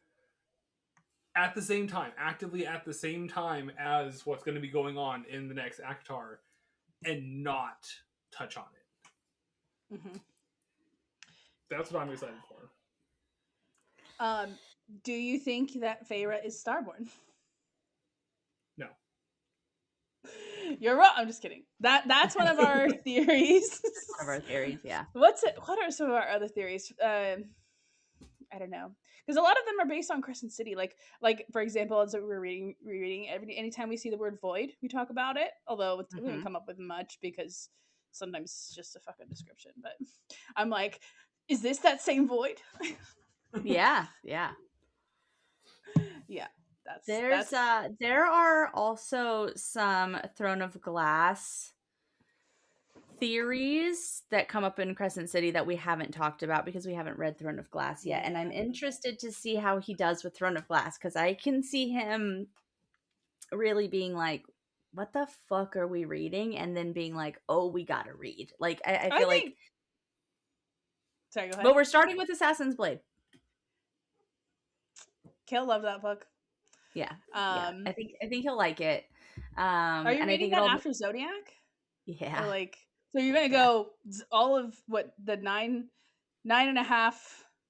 [SPEAKER 1] at the same time, actively at the same time as what's going to be going on in the next ACOTAR, and not touch on it. That's what I'm excited for.
[SPEAKER 2] Do you think that Feyre is Starborn?
[SPEAKER 1] No.
[SPEAKER 2] You're wrong. I'm just kidding. That's one of our theories.
[SPEAKER 3] One of our theories, yeah.
[SPEAKER 2] What are some of our other theories? I don't know, because a lot of them are based on Crescent City. Like for example, as we're rereading, anytime we see the word void, we talk about it. Although we haven't come up with much because sometimes it's just a fucking description. But I'm like, is this that same void?
[SPEAKER 3] Yeah. There are also some Throne of Glass theories that come up in Crescent City that we haven't talked about because we haven't read Throne of Glass yet, and I'm interested to see how he does with Throne of Glass because I can see him really being like, what the fuck are we reading? And then being like, oh, we gotta read. Like, I feel like...
[SPEAKER 2] Sorry, go ahead.
[SPEAKER 3] But we're starting with Assassin's Blade.
[SPEAKER 2] Kill loved that book.
[SPEAKER 3] Yeah. I think he'll like it.
[SPEAKER 2] Are you reading that after Zodiac?
[SPEAKER 3] Yeah.
[SPEAKER 2] Or so you're gonna go all of what the 9.5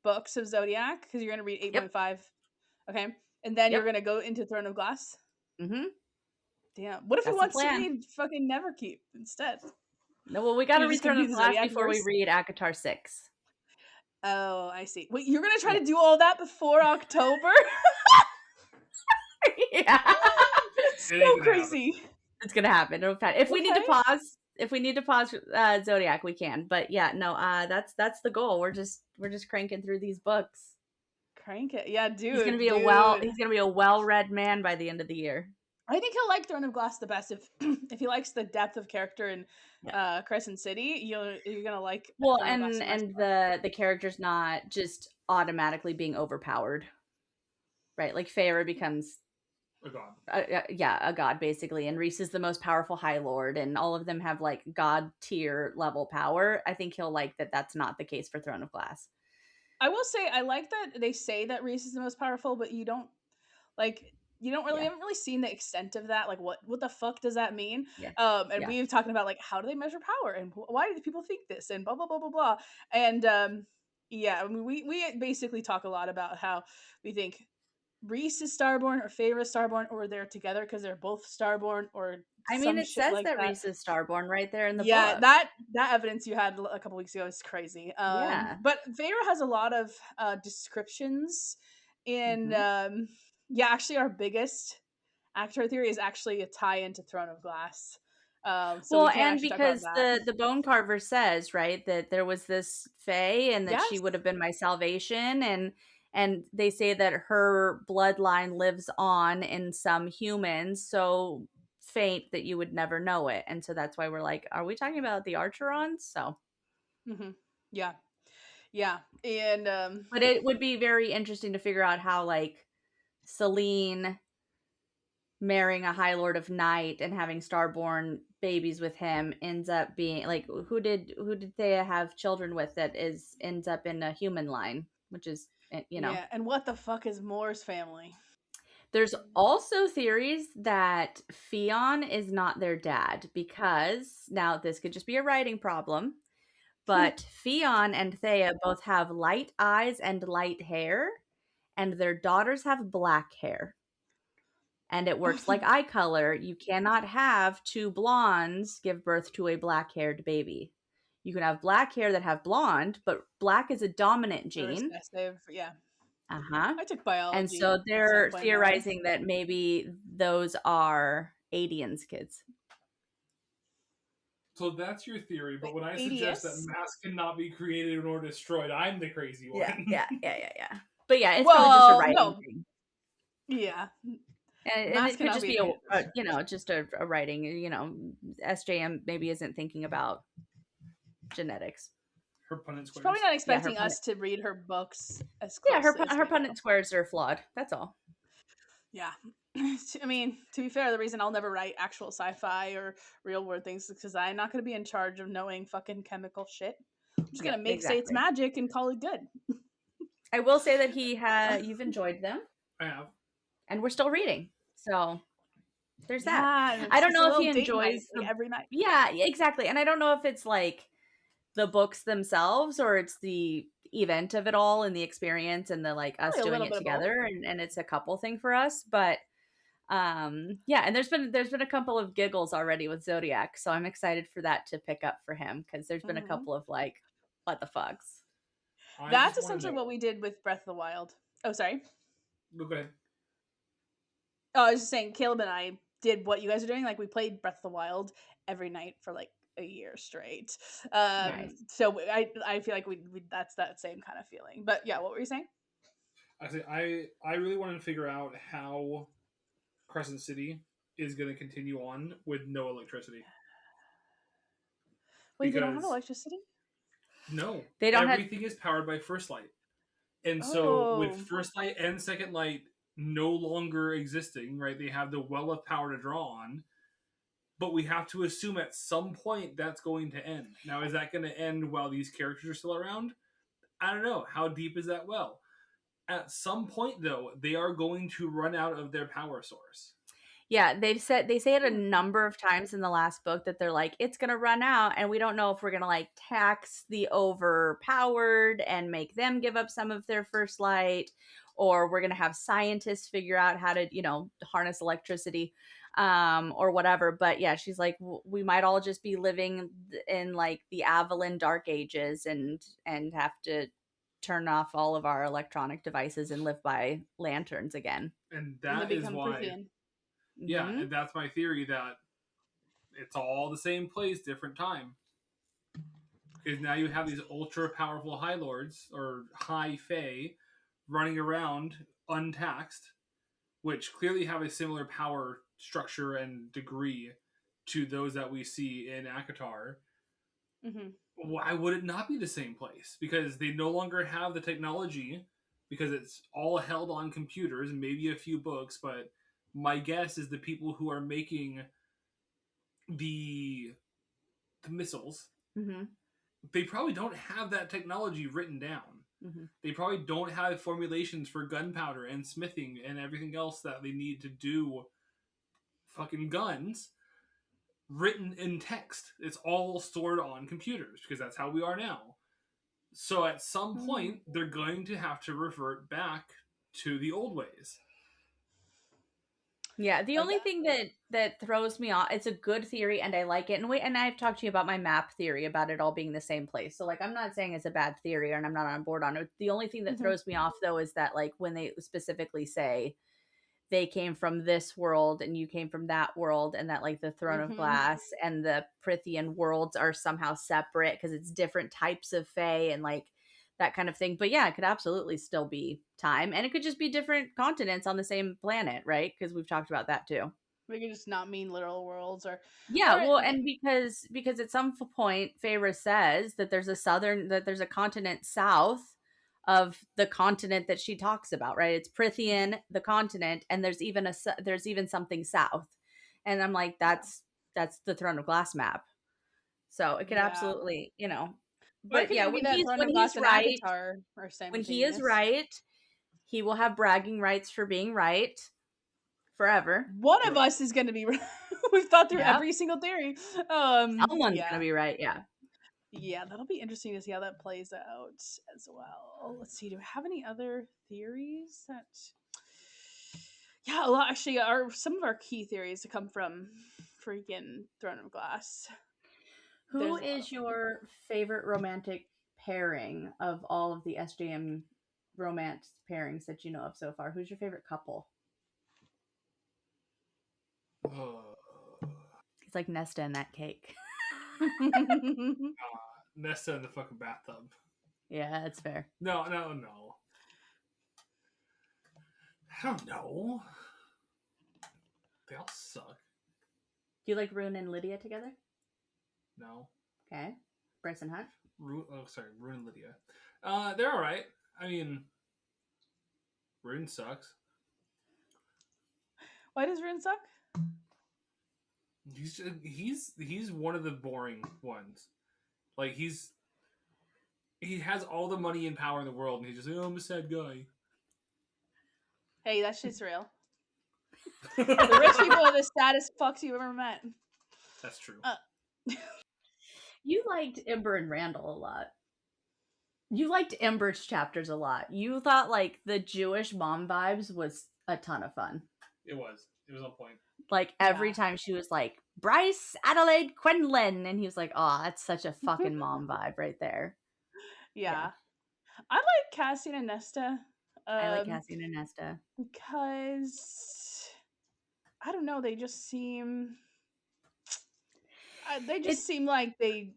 [SPEAKER 2] books of Zodiac because you're gonna read 8.5. Okay. And then
[SPEAKER 3] Yep.
[SPEAKER 2] you're gonna go into Throne of Glass?
[SPEAKER 3] Mm-hmm.
[SPEAKER 2] Damn. What if he
[SPEAKER 3] That's the
[SPEAKER 2] wants to
[SPEAKER 3] plan.
[SPEAKER 2] read fucking Neverkeep instead?
[SPEAKER 3] No, well, we got to
[SPEAKER 2] You're just gonna
[SPEAKER 3] return
[SPEAKER 2] do
[SPEAKER 3] to
[SPEAKER 2] the
[SPEAKER 3] class before we
[SPEAKER 2] Zodiacverse?
[SPEAKER 3] read ACOTAR 6.
[SPEAKER 2] Oh, I see. Wait, you're gonna try
[SPEAKER 3] Yeah.
[SPEAKER 2] to do all that before October?
[SPEAKER 3] Yeah.
[SPEAKER 2] That's
[SPEAKER 1] It ain't
[SPEAKER 2] so
[SPEAKER 1] gonna
[SPEAKER 2] crazy.
[SPEAKER 3] It's gonna happen. If we need to
[SPEAKER 2] Okay.
[SPEAKER 3] pause, Zodiac, we can. But yeah, no, that's the goal. We're just cranking through these books.
[SPEAKER 2] Crank it. Yeah, dude.
[SPEAKER 3] He's gonna be a well-read man by the end of the year.
[SPEAKER 2] I think he'll like Throne of Glass the best if if he likes the depth of character in Crescent City. You're gonna like
[SPEAKER 3] Well,
[SPEAKER 2] Throne of Glass so much
[SPEAKER 3] and
[SPEAKER 2] more.
[SPEAKER 3] the character's not just automatically being overpowered, right? Like Feyre becomes
[SPEAKER 1] A god.
[SPEAKER 3] a god basically, and Rhys is the most powerful High Lord, and all of them have like god tier level power. I think he'll like that. That's not the case for Throne of Glass.
[SPEAKER 2] I will say I like that they say that Rhys is the most powerful, but you don't we haven't really seen the extent of that. Like what the fuck does that mean?
[SPEAKER 3] Yeah,
[SPEAKER 2] And
[SPEAKER 3] yeah.
[SPEAKER 2] we've talking about like how do they measure power and why do people think this and blah blah blah blah blah. And yeah, I mean we basically talk a lot about how we think Rhys is Starborn or Feyre is Starborn or they're together because they're both Starborn or
[SPEAKER 3] I mean,
[SPEAKER 2] some
[SPEAKER 3] it
[SPEAKER 2] shit
[SPEAKER 3] says
[SPEAKER 2] like
[SPEAKER 3] that
[SPEAKER 2] that.
[SPEAKER 3] Rhys is Starborn right there in the
[SPEAKER 2] Yeah,
[SPEAKER 3] book.
[SPEAKER 2] that evidence you had a couple weeks ago is crazy.
[SPEAKER 3] Yeah.
[SPEAKER 2] But Feyre has a lot of descriptions in yeah, actually our biggest actor theory is actually a tie into Throne of Glass. So
[SPEAKER 3] Well,
[SPEAKER 2] we can
[SPEAKER 3] and
[SPEAKER 2] actually talk about
[SPEAKER 3] because
[SPEAKER 2] that.
[SPEAKER 3] the bone carver says, right, that there was this Fae and that she
[SPEAKER 2] Yes.
[SPEAKER 3] would have been my salvation, and they say that her bloodline lives on in some humans so faint that you would never know it. And so that's why we're like, are we talking about the Archerons? So
[SPEAKER 2] Yeah. Yeah. And
[SPEAKER 3] but it would be very interesting to figure out how like Celine marrying a High Lord of Night and having Starborn babies with him ends up being like who did Thea have children with that ends up in a human line, which is
[SPEAKER 2] yeah, and what the fuck is Moore's family?
[SPEAKER 3] There's also theories that Theon is not their dad because now this could just be a writing problem, but Theon and Thea both have light eyes and light hair, and their daughters have black hair. And it works like eye color. You cannot have two blondes give birth to a black-haired baby. You can have black hair that have blonde, but black is a dominant gene.
[SPEAKER 2] Yeah.
[SPEAKER 3] Uh-huh.
[SPEAKER 2] I took biology.
[SPEAKER 3] And so they're theorizing that maybe those are Adian's kids.
[SPEAKER 1] So that's your theory, but when I suggest that masks cannot be created or destroyed, I'm the crazy one.
[SPEAKER 3] Yeah. But yeah, it's probably just a writing thing.
[SPEAKER 2] Yeah.
[SPEAKER 3] And it could just be just a writing, SJM maybe isn't thinking about genetics.
[SPEAKER 1] Her Punnett squares.
[SPEAKER 2] She's probably not expecting us to read her books as closely.
[SPEAKER 3] Yeah, her Punnett squares are flawed. That's all.
[SPEAKER 2] Yeah. I mean, to be fair, the reason I'll never write actual sci-fi or real world things is because I'm not going to be in charge of knowing fucking chemical shit. I'm just going to say it's magic and call it good.
[SPEAKER 3] I will say that you've enjoyed them.
[SPEAKER 1] I have.
[SPEAKER 3] And we're still reading. So there's that.
[SPEAKER 2] Yeah,
[SPEAKER 3] I don't know if he enjoys
[SPEAKER 2] every night.
[SPEAKER 3] Yeah, exactly. And I don't know if it's like the books themselves or it's the event of it all and the experience and the like us doing it together and it's a couple thing for us. But yeah, and there's been a couple of giggles already with Zodiac, so I'm excited for that to pick up for him because there's been a couple of like, what the fucks.
[SPEAKER 2] That's essentially what we did with Breath of the Wild. Oh, sorry.
[SPEAKER 1] Go ahead.
[SPEAKER 2] Oh, I was just saying, Caleb and I did what you guys are doing. Like, we played Breath of the Wild every night for like a year straight.
[SPEAKER 3] Nice.
[SPEAKER 2] So I feel like we that's that same kind of feeling. But yeah, what were you saying?
[SPEAKER 1] I really wanted to figure out how Crescent City is going to continue on with no electricity.
[SPEAKER 2] Wait, they don't have electricity?
[SPEAKER 1] No,
[SPEAKER 3] they don't.
[SPEAKER 1] Everything is powered by First Light, and so with First Light and Second Light no longer existing, right? They have the well of power to draw on, but we have to assume at some point that's going to end. Now, is that going to end while these characters are still around? I don't know. How deep is that well? At some point, though, they are going to run out of their power source.
[SPEAKER 3] Yeah, they say it a number of times in the last book that they're like, it's going to run out, and we don't know if we're going to like tax the overpowered and make them give up some of their First Light, or we're going to have scientists figure out how to, harness electricity, or whatever. But yeah, she's like, we might all just be living in like the Avalon Dark Ages and have to turn off all of our electronic devices and live by lanterns again.
[SPEAKER 1] And that is why, yeah, and that's my theory, that it's all the same place, different time. Because now you have these ultra powerful High Lords, or High Fae, running around untaxed, which clearly have a similar power structure and degree to those that we see in ACOTAR.
[SPEAKER 2] Mm-hmm.
[SPEAKER 1] Why would it not be the same place? Because they no longer have the technology, because it's all held on computers and maybe a few books, but my guess is the people who are making the missiles, they probably don't have that technology written down. They probably don't have formulations for gunpowder and smithing and everything else that they need to do fucking guns written in text. It's all stored on computers, because that's how we are now. So at some point, they're going to have to revert back to the old ways.
[SPEAKER 3] Yeah, the only thing that throws me off, it's a good theory and I like it. And I've talked to you about my map theory about it all being the same place. So like, I'm not saying it's a bad theory and I'm not on board on it. The only thing that throws me off though is that like when they specifically say they came from this world and you came from that world, and that like the Throne of Glass and the Prithian worlds are somehow separate because it's different types of Fae and like that kind of thing. But yeah, it could absolutely still be time, and it could just be different continents on the same planet, right? Because we've talked about that too.
[SPEAKER 2] We could just not mean literal worlds, or
[SPEAKER 3] well, and because at some point Feyre says that there's a continent south of the continent that she talks about, right? It's Prithian, the continent, and there's even something south, and I'm like, that's the Throne of Glass map. So it could absolutely, But yeah, when he's right, when he is right, he will have bragging rights for being right forever.
[SPEAKER 2] One of us is going to be right. We've thought through every single theory.
[SPEAKER 3] Someone's going to be right,
[SPEAKER 2] Yeah, that'll be interesting to see how that plays out as well. Let's see, do we have any other theories that... Yeah, a lot actually are some of our key theories to come from freaking Throne of Glass.
[SPEAKER 3] Who is your favorite romantic pairing of all of the SJM romance pairings that you know of so far? Who's your favorite couple? It's like Nesta and that cake.
[SPEAKER 1] Nesta in the fucking bathtub.
[SPEAKER 3] Yeah, that's fair.
[SPEAKER 1] No. I don't know. They all suck.
[SPEAKER 3] Do you like Rune and Lydia together?
[SPEAKER 1] No.
[SPEAKER 3] Okay. Bryce and Hunt?
[SPEAKER 1] Rune and Lydia. They're alright. I mean, Rune sucks.
[SPEAKER 2] Why does Rune suck?
[SPEAKER 1] He's one of the boring ones. Like, he has all the money and power in the world, and he's just like, oh, I'm a sad guy.
[SPEAKER 2] Hey, that shit's real. The rich people are the saddest fucks you've ever met.
[SPEAKER 1] That's true.
[SPEAKER 3] You liked Ember and Randall a lot. You liked Ember's chapters a lot. You thought like the Jewish mom vibes was a ton of fun.
[SPEAKER 1] It was on point.
[SPEAKER 3] Like every time she was like, Bryce, Adelaide, Quenlin, and he was like, oh, that's such a fucking mom vibe right there.
[SPEAKER 2] Yeah. I like Cassian and Nesta.
[SPEAKER 3] I like Cassian and Nesta.
[SPEAKER 2] Because I don't know, they just seem seem like they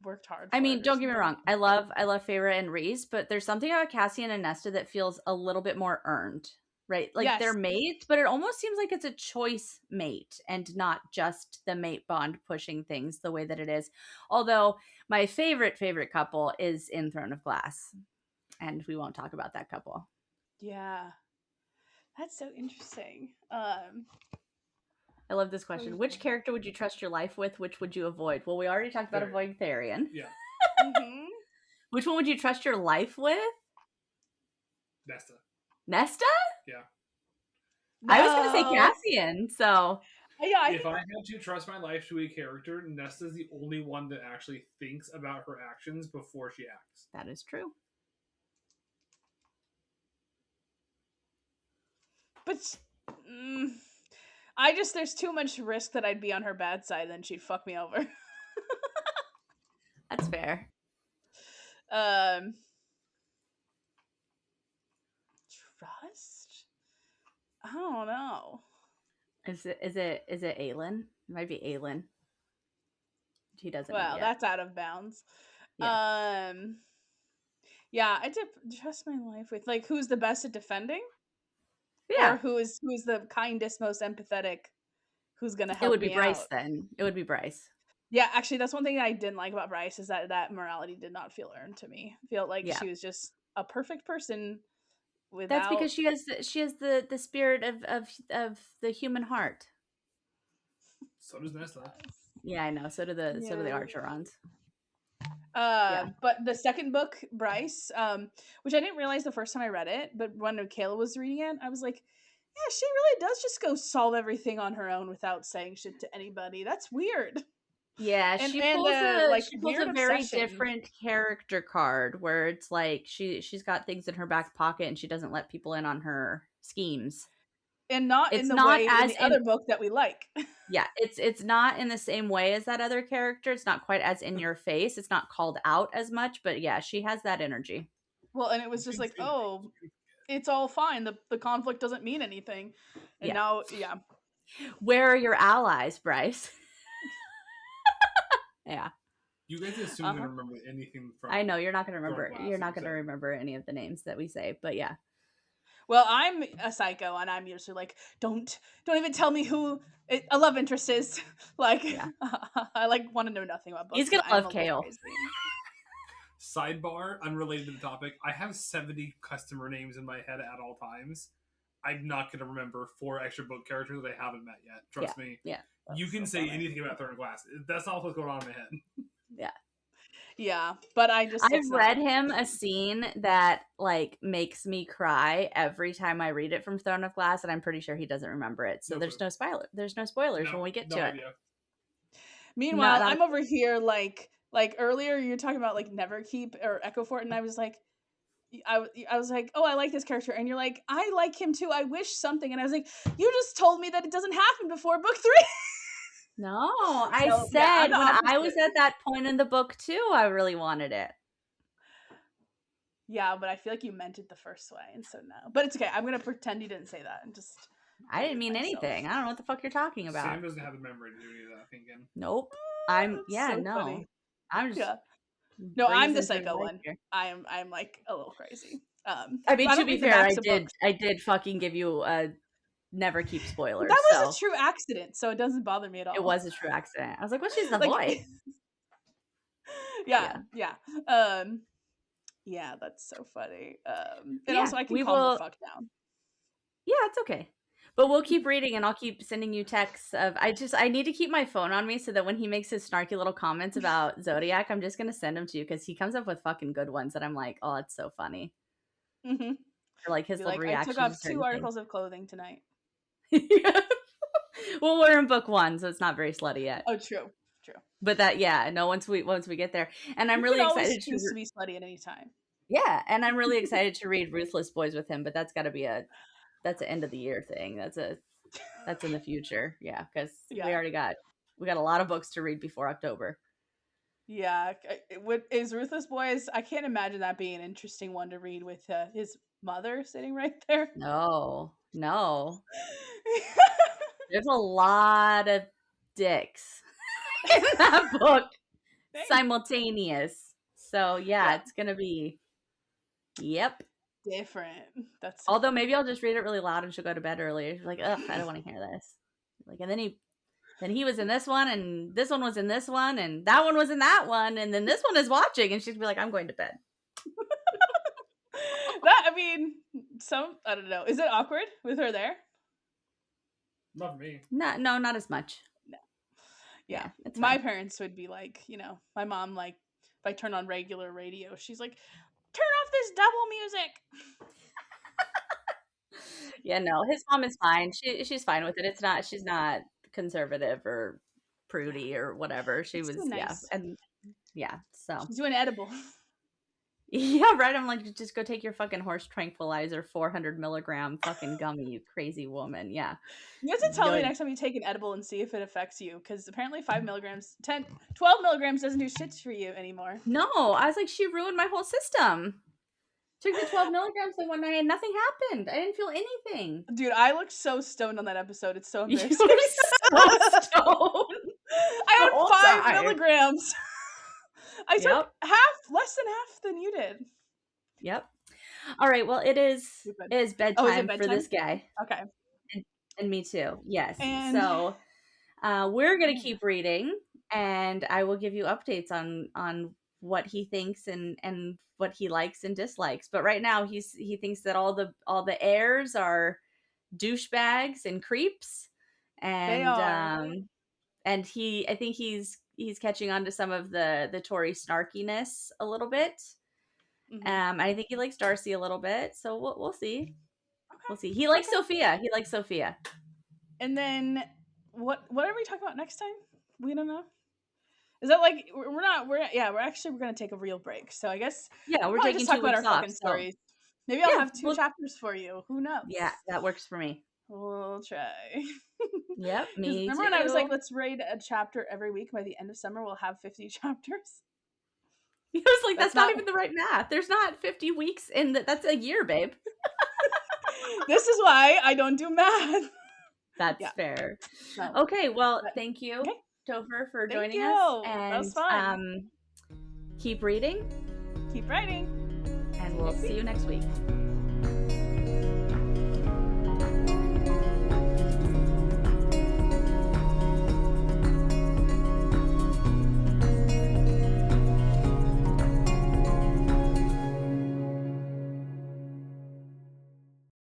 [SPEAKER 2] worked hard.
[SPEAKER 3] I mean, don't get me wrong. I love Feyre and Rhys, but there's something about Cassian and Nesta that feels a little bit more earned. Right? Like they're mates, but it almost seems like it's a choice mate and not just the mate bond pushing things the way that it is. Although my favorite couple is in Throne of Glass. And we won't talk about that couple.
[SPEAKER 2] Yeah. That's so interesting.
[SPEAKER 3] I love this question. Which character would you trust your life with? Which would you avoid? Well, we already talked about avoiding Tharion.
[SPEAKER 1] Yeah.
[SPEAKER 3] Which one would you trust your life with? Nesta?
[SPEAKER 1] Yeah.
[SPEAKER 3] No. I was going to say Cassian, so...
[SPEAKER 1] Yeah, if I had to trust my life to a character, Nesta's the only one that actually thinks about her actions before she acts.
[SPEAKER 3] That is true.
[SPEAKER 2] but I just there's too much risk that I'd be on her bad side, then she'd fuck me over.
[SPEAKER 3] That's fair.
[SPEAKER 2] Trust? I don't know.
[SPEAKER 3] Is it Elain? It might be Elain. He doesn't know
[SPEAKER 2] Well,
[SPEAKER 3] yet.
[SPEAKER 2] that's out of bounds.
[SPEAKER 3] Yeah.
[SPEAKER 2] Yeah, I did trust my life with like who's the best at defending,
[SPEAKER 3] Yeah.
[SPEAKER 2] or who's the kindest, most empathetic, who's gonna help
[SPEAKER 3] It would be
[SPEAKER 2] me
[SPEAKER 3] Bryce
[SPEAKER 2] out.
[SPEAKER 3] then. It would be Bryce.
[SPEAKER 2] Yeah, actually, that's one thing I didn't like about Bryce is that morality did not feel earned to me. I feel like
[SPEAKER 3] Yeah.
[SPEAKER 2] she was just a perfect person without.
[SPEAKER 3] That's because she has the spirit of the human heart.
[SPEAKER 1] So does Nesta.
[SPEAKER 3] Yeah, I know. So do the Archerons.
[SPEAKER 2] But the second book, Bryce, which I didn't realize the first time I read it, but when Kayla was reading it, I was like, yeah, she really does just go solve everything on her own without saying shit to anybody. That's weird.
[SPEAKER 3] Yeah,
[SPEAKER 2] And
[SPEAKER 3] she pulls a very
[SPEAKER 2] obsession.
[SPEAKER 3] different character card where it's like she's got things in her back pocket and she doesn't let people in on her schemes.
[SPEAKER 2] And not in the way in the other book that we like.
[SPEAKER 3] Yeah, it's not in the same way as that other character. It's not quite as in your face. It's not called out as much, but yeah, she has that energy.
[SPEAKER 2] Well, and it was just like, oh, it's all fine. The conflict doesn't mean anything. And now, yeah.
[SPEAKER 3] Where are your allies, Bryce? Yeah.
[SPEAKER 1] You guys assume I'm gonna remember anything from.
[SPEAKER 3] I know you're not gonna remember. You're not gonna remember any of the names that we say, but yeah.
[SPEAKER 2] Well, I'm a psycho, and I'm usually like, don't even tell me who a love interest is. Like, I like want to know nothing about books.
[SPEAKER 3] He's gonna love Kale.
[SPEAKER 1] Sidebar, unrelated to the topic. I have 70 customer names in my head at all times. I'm not gonna remember 4 extra book characters that I haven't met yet. Trust me.
[SPEAKER 3] Yeah.
[SPEAKER 1] You can say anything about Tharion Glass. That's not what's going on in my head.
[SPEAKER 3] Yeah.
[SPEAKER 2] Yeah, but I've
[SPEAKER 3] read him a scene that like makes me cry every time I read it from Throne of Glass, and I'm pretty sure he doesn't remember it. So there's no spoilers when we get to it.
[SPEAKER 2] Meanwhile, I'm over here like earlier you're talking about like Neverkeep or Echo Fort, and I was like, I was like, oh, I like this character, and you're like, I like him too. I wish something, and I was like, you just told me that it doesn't happen before book 3.
[SPEAKER 3] No, I said when I was at that point in the book too, I really wanted it.
[SPEAKER 2] Yeah, but I feel like you meant it the first way, and so no. But it's okay. I'm gonna pretend you didn't say that and just.
[SPEAKER 3] I didn't mean anything. I don't know what the fuck you're talking about.
[SPEAKER 1] Sam doesn't have the memory to do any of that thinking.
[SPEAKER 3] Nope. Funny. I'm just.
[SPEAKER 2] Yeah. No, I'm the psycho one. I'm like a little crazy.
[SPEAKER 3] I mean, to be fair, I did fucking give you a Neverkeep spoilers.
[SPEAKER 2] That was a true accident, so it doesn't bother me at all.
[SPEAKER 3] It was a true accident. I was like, well, she's the boy.
[SPEAKER 2] Yeah. Yeah, that's so funny. And also I can calm the fuck down.
[SPEAKER 3] Yeah, it's okay. But we'll keep reading and I'll keep sending you texts of I need to keep my phone on me so that when he makes his snarky little comments about Zodiac, I'm just gonna send them to you because he comes up with fucking good ones that I'm like, oh, it's so funny.
[SPEAKER 2] Mm-hmm.
[SPEAKER 3] Or like his little reactions.
[SPEAKER 2] I took off 2 articles of clothing tonight.
[SPEAKER 3] Well, we're in book 1, so it's not very slutty yet.
[SPEAKER 2] Oh, true.
[SPEAKER 3] But once we get there, and I'm really excited
[SPEAKER 2] to be slutty at any time.
[SPEAKER 3] Yeah, and I'm really excited to read Ruthless Boys with him, but that's got to be that's an end of the year thing. That's in the future. Yeah, because we got a lot of books to read before October.
[SPEAKER 2] Yeah, is Ruthless Boys? I can't imagine that being an interesting one to read with his mother sitting right there.
[SPEAKER 3] No. There's a lot of dicks in that book simultaneous. So it's gonna be
[SPEAKER 2] different. That's
[SPEAKER 3] although maybe I'll just read it really loud and she'll go to bed earlier. She's like, ugh, I don't want to hear this. Like, and then he was in this one, and this one was in this one, and that one was in that one, and then this one is watching, and she'd be like, I'm going to bed.
[SPEAKER 2] I don't know. Is it awkward with her there?
[SPEAKER 1] Not for me.
[SPEAKER 3] No, not as much.
[SPEAKER 2] No. Yeah. My parents would be like, my mom, like, if I turn on regular radio, she's like, turn off this double music.
[SPEAKER 3] Yeah, no, his mom is fine. She's fine with it. She's not conservative or prudy or whatever. She was,
[SPEAKER 2] so nice.
[SPEAKER 3] so.
[SPEAKER 2] She's doing edible.
[SPEAKER 3] Yeah, right. I'm like, just go take your fucking horse tranquilizer, 400 milligram fucking gummy, you crazy woman. Yeah.
[SPEAKER 2] You have to tell me
[SPEAKER 3] Good.
[SPEAKER 2] next time you take an edible and see if it affects you, because apparently 5 milligrams, 10, 12 milligrams doesn't do shit for you anymore.
[SPEAKER 3] No, I was like, she ruined my whole system. Took the 12 milligrams the one night and nothing happened. I didn't feel anything.
[SPEAKER 2] Dude, I looked so stoned on that episode. It's so
[SPEAKER 3] You
[SPEAKER 2] embarrassing.
[SPEAKER 3] were so stoned.
[SPEAKER 2] I
[SPEAKER 3] the whole
[SPEAKER 2] had 5
[SPEAKER 3] time.
[SPEAKER 2] milligrams. I took
[SPEAKER 3] Yep.
[SPEAKER 2] less than half than you did.
[SPEAKER 3] Yep. All right. Well, it is bedtime,
[SPEAKER 2] bedtime
[SPEAKER 3] for this guy.
[SPEAKER 2] Okay.
[SPEAKER 3] And me too. Yes.
[SPEAKER 2] And-
[SPEAKER 3] So we're gonna keep reading, and I will give you updates on what he thinks and what he likes and dislikes. But right now he thinks that all the heirs are douchebags and creeps, and
[SPEAKER 2] They are.
[SPEAKER 3] and I think he's catching on to some of the Tory snarkiness a little bit.
[SPEAKER 2] Mhm.
[SPEAKER 3] I think he likes Darcy a little bit, so we'll see.
[SPEAKER 2] Okay.
[SPEAKER 3] We'll see. He likes Sophia. He likes Sophia.
[SPEAKER 2] And then what are we talking about next time? We don't know. Is that like we're gonna take a real break. So I guess
[SPEAKER 3] Yeah, we're
[SPEAKER 2] probably
[SPEAKER 3] taking
[SPEAKER 2] just talk
[SPEAKER 3] 2
[SPEAKER 2] about our
[SPEAKER 3] weeks off.
[SPEAKER 2] fucking
[SPEAKER 3] So
[SPEAKER 2] stories. Maybe I'll
[SPEAKER 3] Yeah,
[SPEAKER 2] have 2 chapters for you. Who knows?
[SPEAKER 3] yeah, that works for me.
[SPEAKER 2] We'll try.
[SPEAKER 3] Yep, me
[SPEAKER 2] Remember
[SPEAKER 3] too.
[SPEAKER 2] when I was like, let's read a chapter every week. By the end of summer, we'll have 50 chapters.
[SPEAKER 3] He was like,
[SPEAKER 2] That's
[SPEAKER 3] that's not
[SPEAKER 2] not-
[SPEAKER 3] even the right math. There's not 50 weeks in that's a year, babe.
[SPEAKER 2] This is why I don't do math.
[SPEAKER 3] That's
[SPEAKER 2] Yeah.
[SPEAKER 3] fair.
[SPEAKER 2] No.
[SPEAKER 3] Okay, well,
[SPEAKER 2] But-
[SPEAKER 3] thank you,
[SPEAKER 2] okay.
[SPEAKER 3] Topher, for
[SPEAKER 2] Thank
[SPEAKER 3] joining
[SPEAKER 2] you.
[SPEAKER 3] us.
[SPEAKER 2] That
[SPEAKER 3] And
[SPEAKER 2] was fun.
[SPEAKER 3] keep reading,
[SPEAKER 2] Keep writing.
[SPEAKER 3] and we'll see you next week.